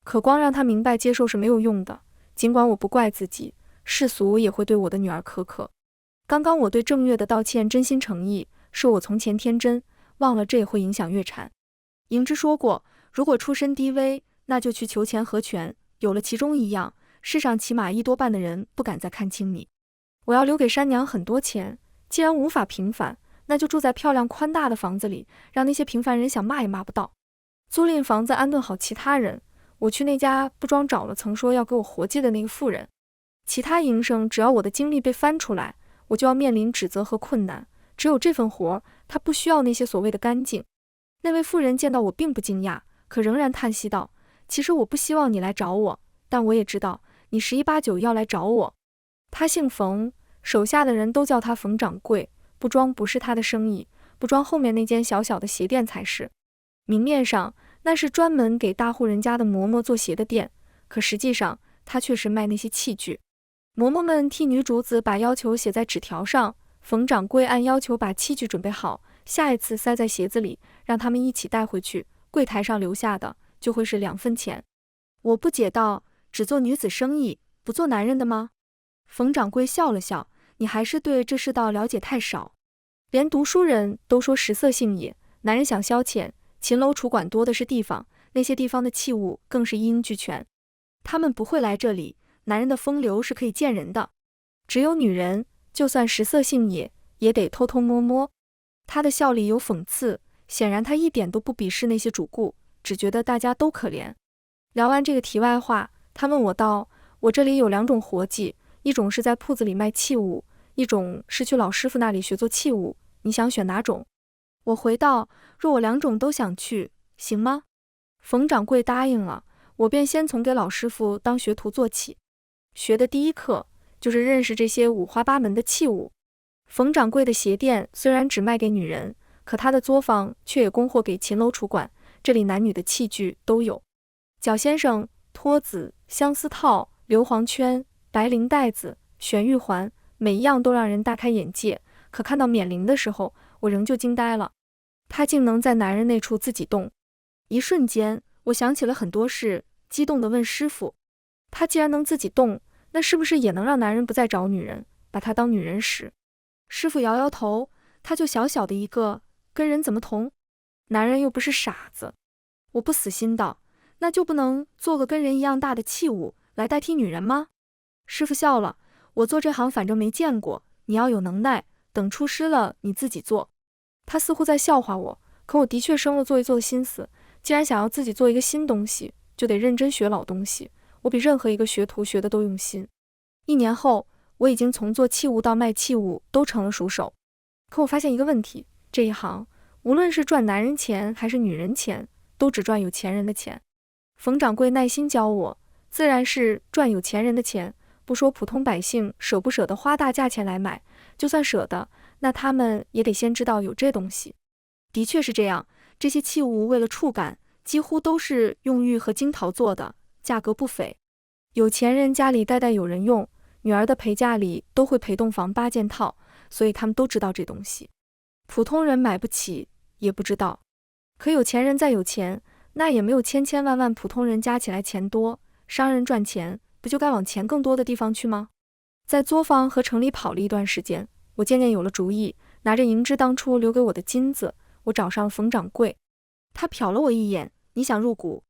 可光让她明白接受是没有用的，尽管我不怪自己，世俗也会对我的女儿苛刻。刚刚我对正月的道歉真心诚意，是我从前天真，忘了这也会影响月产。莹之说过，如果出身低微，那就去求钱合权，有了其中一样，世上起码1多半的人不敢再看轻你。我要留给山娘很多钱，既然无法平凡，那就住在漂亮宽大的房子里，让那些平凡人想骂也骂不到。租赁房子安顿好其他人，我去那家不装找了曾说要给我活计的那个妇人。其他营生只要我的经历被翻出来，我就要面临指责和困难，只有这份活，他不需要那些所谓的干净。那位妇人见到我并不惊讶，可仍然叹息道：其实我不希望你来找我，但我也知道你11、8、9要来找我。他姓冯，手下的人都叫他冯掌柜，不装不是他的生意，不装后面那间小小的鞋店才是。明面上那是专门给大户人家的嬷嬷做鞋的店，可实际上他却是卖那些器具。嬷嬷们替女主子把要求写在纸条上，冯掌柜按要求把器具准备好，下一次塞在鞋子里，让他们一起带回去，柜台上留下的就会是2分钱。我不解道：只做女子生意，不做男人的吗？冯掌柜笑了笑：你还是对这世道了解太少。连读书人都说食色性也，男人想消遣，秦楼楚馆多的是地方，那些地方的器物更是一应俱全。他们不会来这里，男人的风流是可以见人的，只有女人，就算食色性也得偷偷摸摸。他的笑里有讽刺，显然他一点都不鄙视那些主顾，只觉得大家都可怜。聊完这个题外话，他问我道：我这里有2种活计，一种是在铺子里卖器物，一种是去老师傅那里学做器物，你想选哪种？我回道：若我2种都想去，行吗？冯掌柜答应了，我便先从给老师傅当学徒做起。学的第一课就是认识这些五花八门的器物。冯掌柜的鞋店虽然只卖给女人，可他的作坊却也供货给秦楼楚馆，这里男女的器具都有。脚先生、托子、相思套、硫磺圈、白绫带子、玄玉环，每一样都让人大开眼界，可看到冕绫的时候，我仍旧惊呆了。他竟能在男人那处自己动。一瞬间，我想起了很多事，激动地问师傅：他既然能自己动，那是不是也能让男人不再找女人，把他当女人使？师傅摇摇头，他就小小的一个，跟人怎么同？男人又不是傻子。我不死心道：那就不能做个跟人一样大的器物来代替女人吗？师傅笑了：我做这行反正没见过，你要有能耐，等出师了你自己做。他似乎在笑话我，可我的确生了做一做的心思。既然想要自己做一个新东西，就得认真学老东西。我比任何一个学徒学的都用心。1年后，我已经从做器物到卖器物都成了熟手。可我发现一个问题，这一行无论是赚男人钱还是女人钱，都只赚有钱人的钱。冯掌柜耐心教我，自然是赚有钱人的钱，不说普通百姓舍不舍得花大价钱来买，就算舍得，那他们也得先知道有这东西。的确是这样，这些器物为了触感，几乎都是用玉和金桃做的，价格不菲。有钱人家里代代有人用，女儿的陪嫁里都会陪洞房8件套，所以他们都知道这东西。普通人买不起，也不知道。可有钱人再有钱，那也没有千千万万普通人加起来钱多。商人赚钱，不就该往钱更多的地方去吗？在作坊和城里跑了一段时间，我渐渐有了主意，拿着银枝当初留给我的金子，我找上了冯掌柜。他瞟了我一眼，你想入股？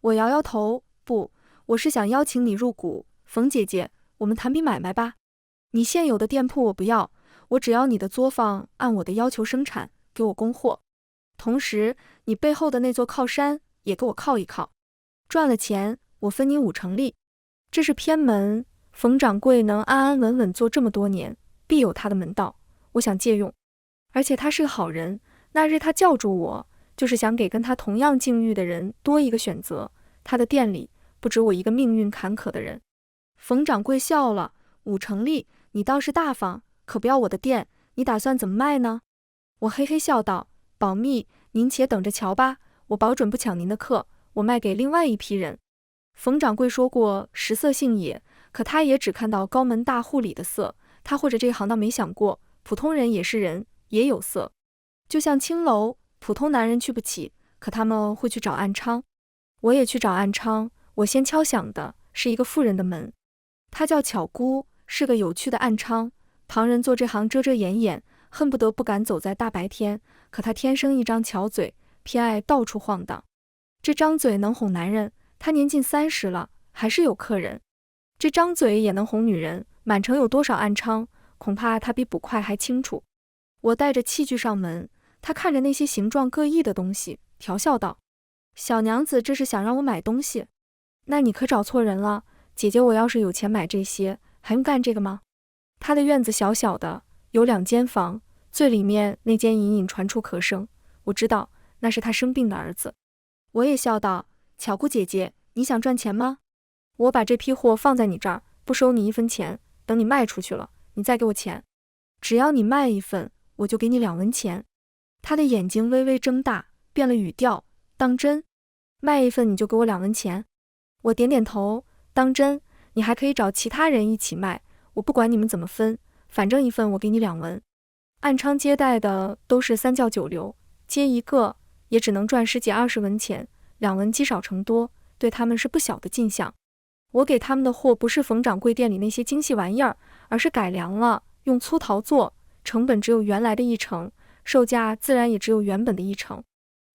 我摇摇头，不，我是想邀请你入股，冯姐姐，我们谈笔买卖吧。你现有的店铺我不要，我只要你的作坊按我的要求生产，给我供货。同时，你背后的那座靠山也给我靠一靠。赚了钱，我分你50%利。这是偏门，冯掌柜能安安稳稳做这么多年，必有他的门道，我想借用。而且他是个好人，那日他叫住我，就是想给跟他同样境遇的人多一个选择。他的店里不止我一个命运坎坷的人。冯掌柜笑了，50%利，你倒是大方，可不要我的店，你打算怎么卖呢？我嘿嘿笑道，保密，您且等着瞧吧，我保准不抢您的客，我卖给另外一批人。冯掌柜说过食色性也，可他也只看到高门大户里的色，他或者这行倒没想过，普通人也是人，也有色。就像青楼，普通男人去不起，可他们会去找暗娼。我也去找暗娼，我先敲响的是一个妇人的门，她叫巧姑，是个有趣的暗娼。旁人做这行遮遮掩掩，恨不得不敢走在大白天，可她天生一张巧嘴，偏爱到处晃荡。这张嘴能哄男人，她年近30了，还是有客人。这张嘴也能哄女人，满城有多少暗娼，恐怕她比捕快还清楚。我带着器具上门，她看着那些形状各异的东西，调笑道：小娘子这是想让我买东西？那你可找错人了，姐姐我要是有钱买这些，还用干这个吗？她的院子小小的，有2间房，最里面那间隐隐传出咳声，我知道那是她生病的儿子。我也笑道：巧姑姐姐，你想赚钱吗？我把这批货放在你这儿，不收你1分钱，等你卖出去了，你再给我钱。只要你卖1份，我就给你2文钱。他的眼睛微微睁大，变了语调，当真？卖1份你就给我2文钱？我点点头，当真，你还可以找其他人一起卖，我不管你们怎么分，反正1份我给你2文。暗娼接待的都是3教9流，接一个也只能赚10几20文钱，2文积少成多，对他们是不小的进项。我给他们的货不是冯掌柜店里那些精细玩意儿，而是改良了，用粗陶做，成本只有原来的1成，售价自然也只有原本的1成。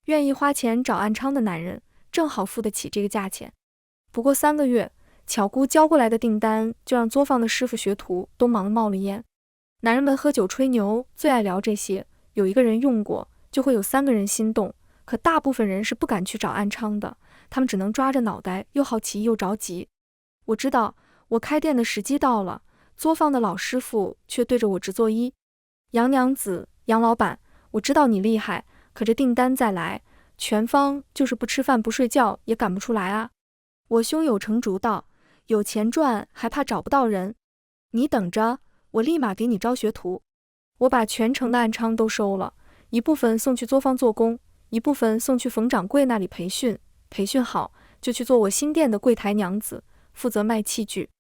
愿意花钱找暗娼的男人，正好付得起这个价钱。不过3个月，巧姑交过来的订单就让作坊的师傅学徒都忙得冒了烟。男人们喝酒吹牛，最爱聊这些，有1个人用过，就会有3个人心动，可大部分人是不敢去找暗娼的，他们只能抓着脑袋，又好奇又着急。我知道我开店的时机到了，作坊的老师傅却对着我直作揖：杨娘子，杨老板，我知道你厉害，可这订单再来，全方就是不吃饭不睡觉也赶不出来啊。我胸有成竹道：有钱赚还怕找不到人？你等着，我立马给你招学徒。我把全城的暗娼都收了，一部分送去作坊做工，一部分送去冯掌柜那里培训，培训好就去做我新店的柜台娘子，负责卖器具。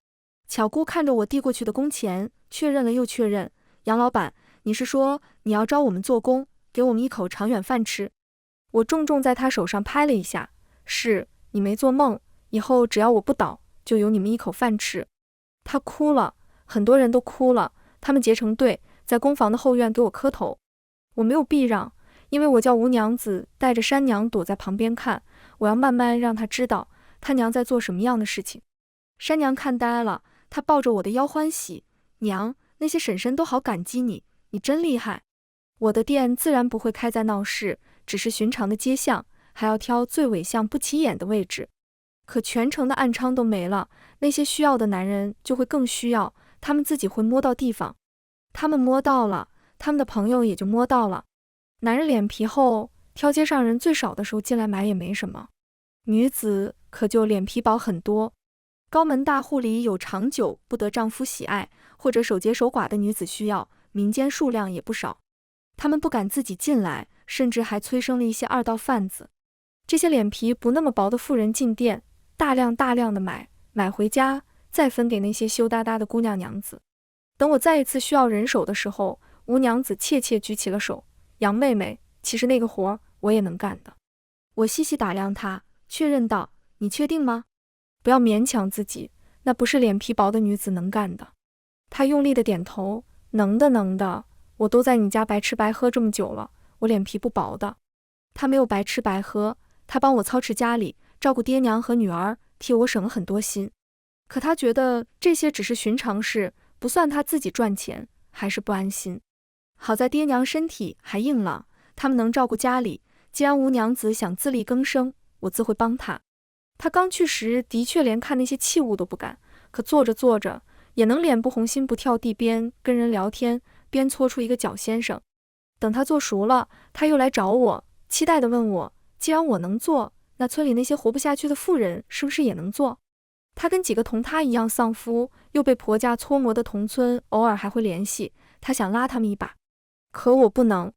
巧姑看着我递过去的工钱，确认了又确认：杨老板，你是说你要招我们做工，给我们一口长远饭吃？我重重在他手上拍了一下：是，你没做梦，以后只要我不倒，就有你们一口饭吃。他哭了，很多人都哭了，他们结成队，在工房的后院给我磕头。我没有避让，因为我叫吴娘子带着山娘躲在旁边看，我要慢慢让她知道她娘在做什么样的事情。山娘看呆了，她抱着我的腰欢喜：娘，那些婶婶都好感激你你真厉害。我的店自然不会开在闹市，只是寻常的街巷，还要挑最尾巷不起眼的位置。可全城的暗娼都没了，那些需要的男人就会更需要，他们自己会摸到地方。他们摸到了，他们的朋友也就摸到了。男人脸皮厚，挑街上人最少的时候进来买也没什么。女子可就脸皮薄很多。高门大户里有长久不得丈夫喜爱，或者守节守寡的女子需要，民间数量也不少。他们不敢自己进来，甚至还催生了一些二道贩子。这些脸皮不那么薄的妇人进店，大量的买回家，再分给那些羞答答的姑娘娘子。等我再一次需要人手的时候，吴娘子怯举起了手，杨妹妹，其实那个活我也能干的。我细细打量她，确认道，你确定吗？不要勉强自己，那不是脸皮薄的女子能干的。她用力的点头，能的，我都在你家白吃白喝这么久了，我脸皮不薄的。她没有白吃白喝，她帮我操持家里，照顾爹娘和女儿，替我省了很多心。可她觉得这些只是寻常事，不算她自己赚钱，还是不安心。好在爹娘身体还硬朗，他们能照顾家里，既然吴娘子想自力更生，我自会帮她。她刚去时的确连看那些器物都不敢，可做着也能脸不红心不跳地，边跟人聊天边搓出一个脚先生。等她做熟了，她又来找我，期待地问我，既然我能做，那村里那些活不下去的妇人是不是也能做？她跟几个同她一样丧夫又被婆家搓磨的同村偶尔还会联系，她想拉他们一把。可我不能，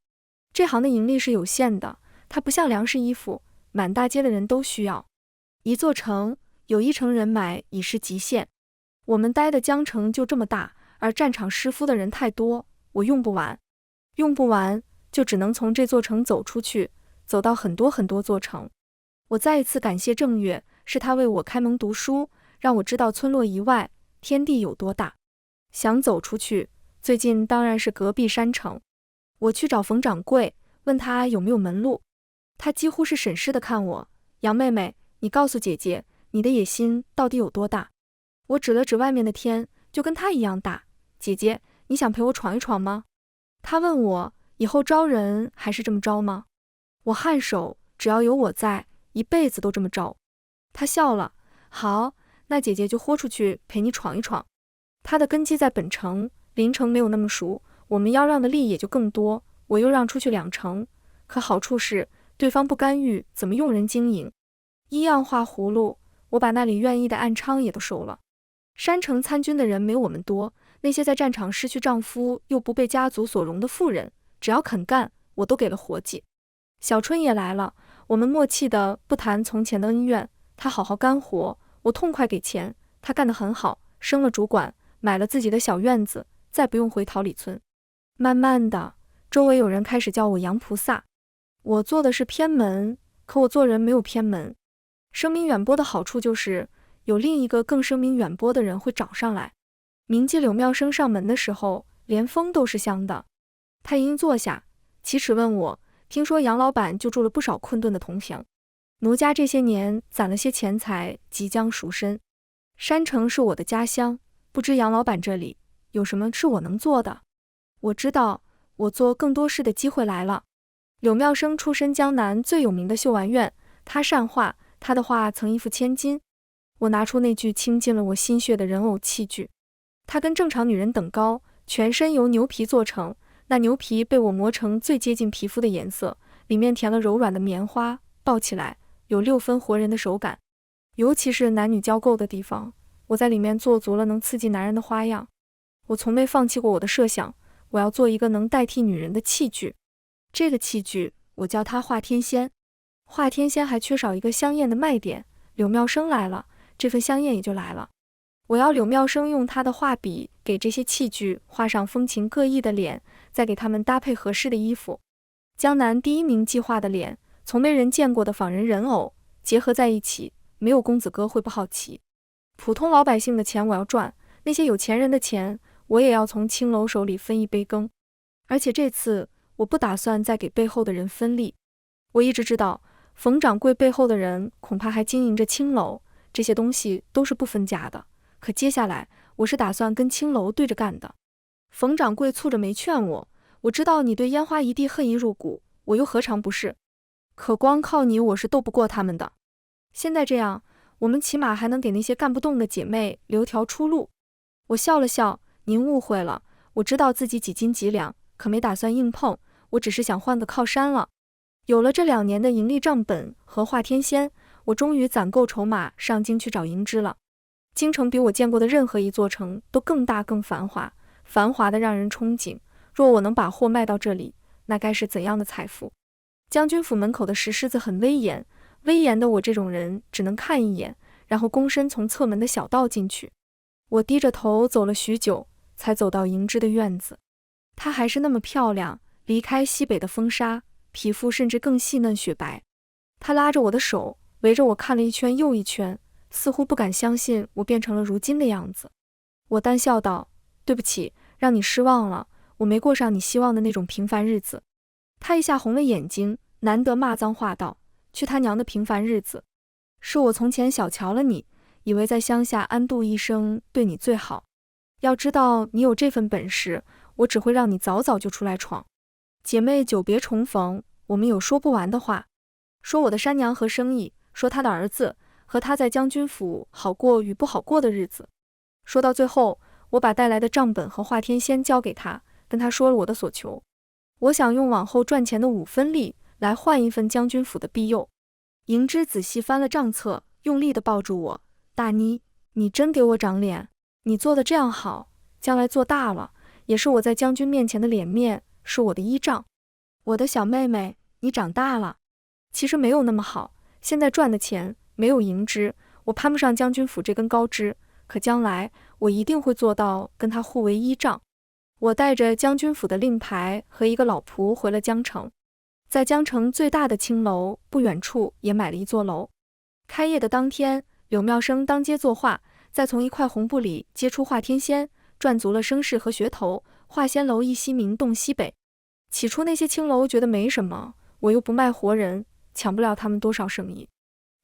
这行的盈利是有限的，它不像粮食衣服，满大街的人都需要。一座城有一城人买已是极限，我们待的江城就这么大，而战场师夫的人太多，我用不完就只能从这座城走出去，走到很多座城。我再一次感谢正月，是他为我开蒙读书，让我知道村落以外天地有多大。想走出去，最近当然是隔壁山城。我去找冯掌柜，问他有没有门路。他几乎是审视地看我，杨妹妹，你告诉姐姐，你的野心到底有多大？我指了指外面的天，就跟他一样大。姐姐，你想陪我闯一闯吗？他问我，以后招人还是这么招吗？我颔首，只要有我在，一辈子都这么招。他笑了，好，那姐姐就豁出去陪你闯一闯。他的根基在本城，邻城没有那么熟，我们要让的利也就更多，我又让出去2成，可好处是对方不干预怎么用人经营。一样画葫芦，我把那里愿意的暗娼也都收了。山城参军的人没我们多，那些在战场失去丈夫又不被家族所容的妇人，只要肯干，我都给了活计。小春也来了，我们默契的不谈从前的恩怨，他好好干活，我痛快给钱，他干得很好，升了主管，买了自己的小院子，再不用回桃李村。慢慢的，周围有人开始叫我杨菩萨。我做的是偏门，可我做人没有偏门。声名远播的好处就是有另一个更声名远播的人会找上来。铭记柳妙生上门的时候，连风都是香的。他一应坐下，启齿问我，听说杨老板救助了不少困顿的同乡，奴家这些年攒了些钱财，即将赎身。山城是我的家乡，不知杨老板这里有什么是我能做的？我知道，我做更多事的机会来了。柳妙生出身江南最有名的绣丸院，他善画，他的画曾一付千金。我拿出那具倾尽了我心血的人偶器具，它跟正常女人等高，全身由牛皮做成，那牛皮被我磨成最接近皮肤的颜色，里面填了柔软的棉花，抱起来有6分活人的手感。尤其是男女交媾的地方，我在里面做足了能刺激男人的花样。我从没放弃过我的设想，我要做一个能代替女人的器具。这个器具我叫它画天仙。画天仙还缺少一个香艳的卖点，柳妙生来了，这份香艳也就来了。我要柳妙生用他的画笔给这些器具画上风情各异的脸，再给他们搭配合适的衣服。江南第1名计划的脸，从没人见过的仿人人偶结合在一起，没有公子哥会不好奇。普通老百姓的钱我要赚，那些有钱人的钱我也要从青楼手里分一杯羹。而且这次我不打算再给背后的人分利。我一直知道冯掌柜背后的人恐怕还经营着青楼，这些东西都是不分家的。可接下来我是打算跟青楼对着干的。冯掌柜蹙着眉劝我，我知道你对烟花一地恨意入骨，我又何尝不是？可光靠你我是斗不过他们的。现在这样，我们起码还能给那些干不动的姐妹留条出路。我笑了笑，您误会了，我知道自己几斤几两，可没打算硬碰，我只是想换个靠山了。有了这2年的盈利账本和华天仙，我终于攒够筹码上京去找银枝了。京城比我见过的任何一座城都更大更繁华，繁华的让人憧憬。若我能把货卖到这里，那该是怎样的财富？将军府门口的石狮子很威严，威严的我这种人只能看一眼，然后躬身从侧门的小道进去。我低着头走了许久，才走到银枝的院子。她还是那么漂亮，离开西北的风沙，皮肤甚至更细嫩雪白。她拉着我的手，围着我看了一圈又一圈，似乎不敢相信我变成了如今的样子。我淡笑道：对不起，让你失望了，我没过上你希望的那种平凡日子。她一下红了眼睛，难得骂脏话道：去他娘的平凡日子！是我从前小瞧了你，以为在乡下安度一生对你最好。要知道你有这份本事，我只会让你早早就出来闯。姐妹久别重逢，我们有说不完的话，说我的山娘和生意，说她的儿子和她在将军府好过与不好过的日子。说到最后，我把带来的账本和华天仙交给她，跟她说了我的所求。我想用往后赚钱的5分利来换一份将军府的庇佑。银枝仔细翻了账册，用力地抱住我：大妮，你真给我长脸，你做的这样好，将来做大了也是我在将军面前的脸面，是我的依仗。我的小妹妹，你长大了。其实没有那么好，现在赚的钱没有银枝，我攀不上将军府这根高枝，可将来我一定会做到跟他互为依仗。我带着将军府的令牌和一个老仆回了江城，在江城最大的青楼不远处也买了一座楼。开业的当天，柳妙生当街作画，再从一块红布里揭出华天仙，赚足了声势和噱头，华仙楼一夕名动西北。起初那些青楼觉得没什么，我又不卖活人，抢不了他们多少生意。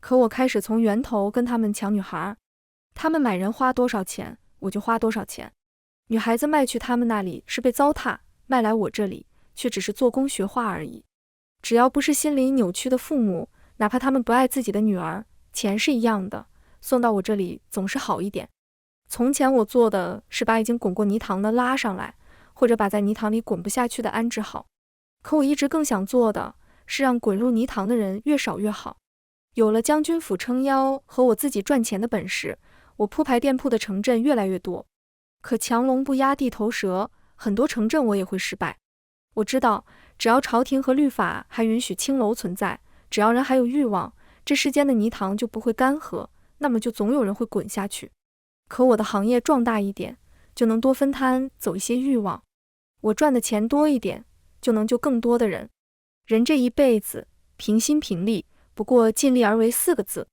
可我开始从源头跟他们抢女孩，他们买人花多少钱，我就花多少钱。女孩子卖去他们那里是被糟蹋，卖来我这里却只是做工学画而已。只要不是心理扭曲的父母，哪怕他们不爱自己的女儿，钱是一样的，送到我这里总是好一点。从前我做的是把已经滚过泥塘的拉上来，或者把在泥塘里滚不下去的安置好。可我一直更想做的是让滚入泥塘的人越少越好。有了将军府撑腰和我自己赚钱的本事，我铺排店铺的城镇越来越多。可强龙不压地头蛇，很多城镇我也会失败。我知道，只要朝廷和律法还允许青楼存在，只要人还有欲望，这世间的泥塘就不会干涸，那么就总有人会滚下去。可我的行业壮大一点，就能多分摊走一些欲望。我赚的钱多一点，就能救更多的人。人这一辈子，平心平力，不过尽力而为4个字。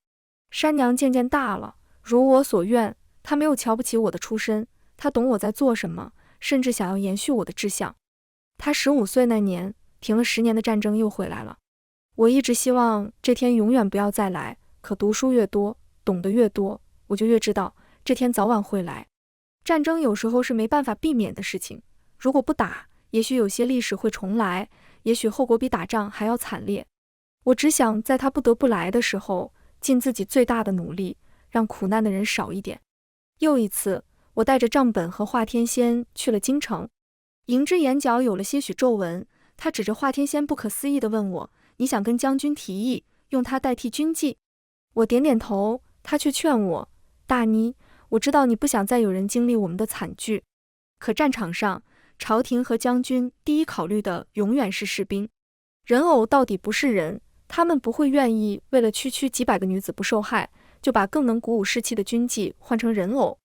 山娘渐渐大了，如我所愿，她没有瞧不起我的出身，她懂我在做什么，甚至想要延续我的志向。她15岁那年，停了10年的战争又回来了。我一直希望这天永远不要再来，可读书越多，懂得越多，我就越知道这天早晚会来。战争有时候是没办法避免的事情，如果不打，也许有些历史会重来，也许后果比打仗还要惨烈。我只想在他不得不来的时候，尽自己最大的努力，让苦难的人少一点。又一次，我带着账本和华天仙去了京城。银枝眼角有了些许皱纹，他指着华天仙不可思议地问我：你想跟将军提议，用他代替军纪？我点点头，他却劝我：大妮，我知道你不想再有人经历我们的惨剧，可战场上，朝廷和将军第一考虑的永远是士兵。人偶到底不是人，他们不会愿意为了区区几百个女子不受害，就把更能鼓舞士气的军纪换成人偶。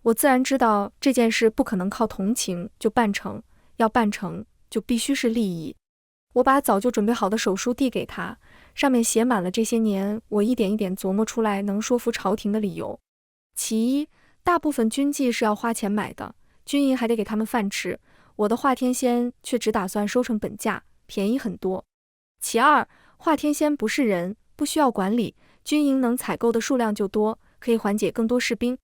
我自然知道这件事不可能靠同情就办成，要办成就必须是利益。我把早就准备好的手书递给他，上面写满了这些年我一点一点琢磨出来能说服朝廷的理由。其一，大部分军纪是要花钱买的，军营还得给他们饭吃，我的华天仙却只打算收成本价，便宜很多。其二，华天仙不是人，不需要管理，军营能采购的数量就多，可以缓解更多士兵。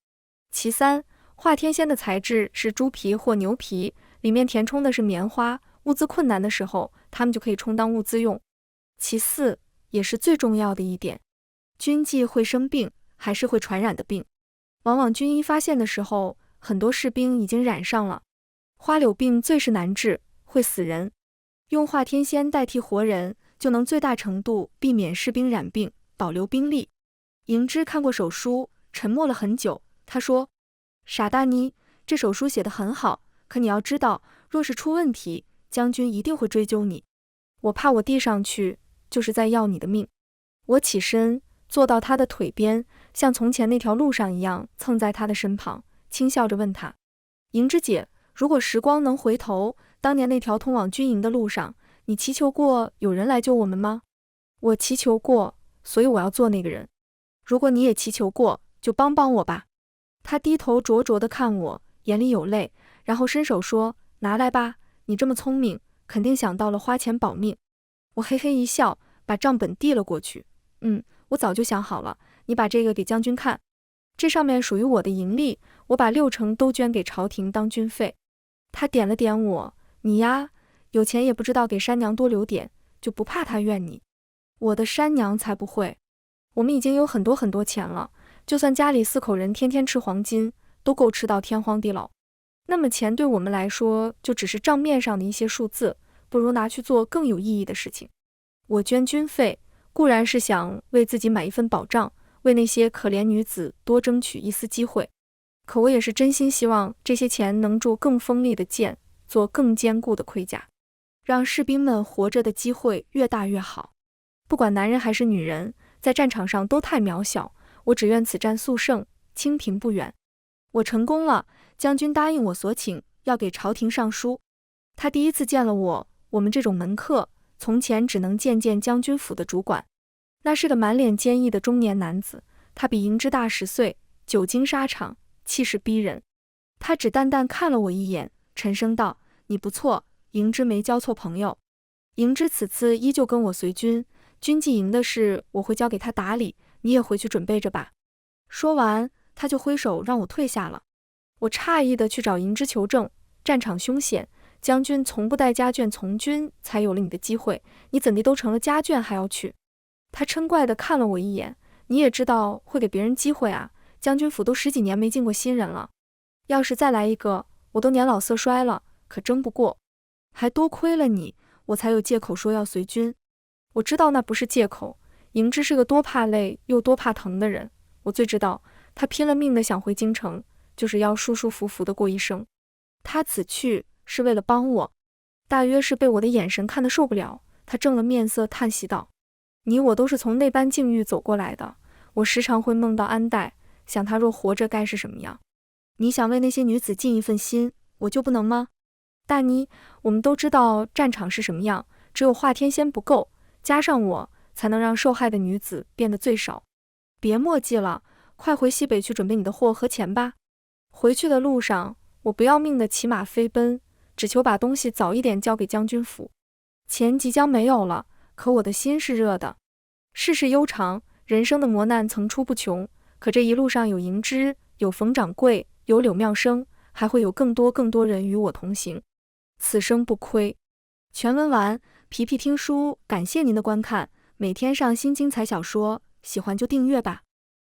其三，华天仙的材质是猪皮或牛皮，里面填充的是棉花，物资困难的时候，他们就可以充当物资用。其次，也是最重要的一点，军纪会生病，还是会传染的病。往往军医发现的时候，很多士兵已经染上了。花柳病最是难治，会死人。用化天仙代替活人，就能最大程度避免士兵染病，保留兵力。迎之看过手书，沉默了很久，他说：傻大妮，这手书写得很好，可你要知道，若是出问题，将军一定会追究你。我怕我递上去，就是在要你的命。我起身，坐到他的腿边，像从前那条路上一样，蹭在他的身旁，轻笑着问他：迎之姐，如果时光能回头，当年那条通往军营的路上，你祈求过有人来救我们吗？我祈求过，所以我要做那个人。如果你也祈求过，就帮帮我吧。他低头灼灼地看我，眼里有泪，然后伸手说：拿来吧，你这么聪明，肯定想到了花钱保命。我嘿嘿一笑，把账本递了过去。我早就想好了，你把这个给将军看。这上面属于我的盈利，我把60%都捐给朝廷当军费。他点了点我：你呀，有钱也不知道给山娘多留点，就不怕她怨你？我的山娘才不会，我们已经有很多很多钱了，就算家里4口人天天吃黄金，都够吃到天荒地老。那么钱对我们来说，就只是账面上的一些数字，不如拿去做更有意义的事情。我捐军费，固然是想为自己买一份保障，为那些可怜女子多争取一丝机会，可我也是真心希望这些钱能铸更锋利的剑，做更坚固的盔甲，让士兵们活着的机会越大越好。不管男人还是女人，在战场上都太渺小，我只愿此战速胜，清平不远。我成功了，将军答应我所请，要给朝廷上书。他第一次见了我们这种门客，从前只能见将军府的主管。那是个满脸坚毅的中年男子，他比迎之大10岁，久经沙场，气势逼人。他只淡淡看了我一眼，沉声道：你不错，迎之没交错朋友。迎之此次依旧跟我随军，军纪营的事我会交给他打理，你也回去准备着吧。说完，他就挥手让我退下了。我诧异地去找迎之求证，战场凶险，将军从不带家眷从军，才有了你的机会，你怎地都成了家眷还要去？他嗔怪地看了我一眼，你也知道会给别人机会啊，将军府都10几年没进过新人了，要是再来一个，我都年老色衰了，可争不过。还多亏了你，我才有借口说要随军。我知道那不是借口，迎之是个多怕累又多怕疼的人，我最知道，他拼了命的想回京城，就是要舒舒服服的过一生。他此去是为了帮我，大约是被我的眼神看得受不了，他正了面色叹息道：你我都是从那般境遇走过来的，我时常会梦到安代，想他若活着该是什么样。你想为那些女子尽一份心，我就不能吗？大妮，我们都知道战场是什么样，只有化天仙不够，加上我，才能让受害的女子变得最少。别墨迹了，快回西北去准备你的货和钱吧。回去的路上，我不要命的骑马飞奔，只求把东西早一点交给将军府。钱即将没有了，可我的心是热的。世事悠长，人生的磨难层出不穷，可这一路上有迎之，有冯掌柜，有柳妙生，还会有更多人与我同行。此生不亏。全文完，皮皮听书，感谢您的观看，每天上新精彩小说，喜欢就订阅吧。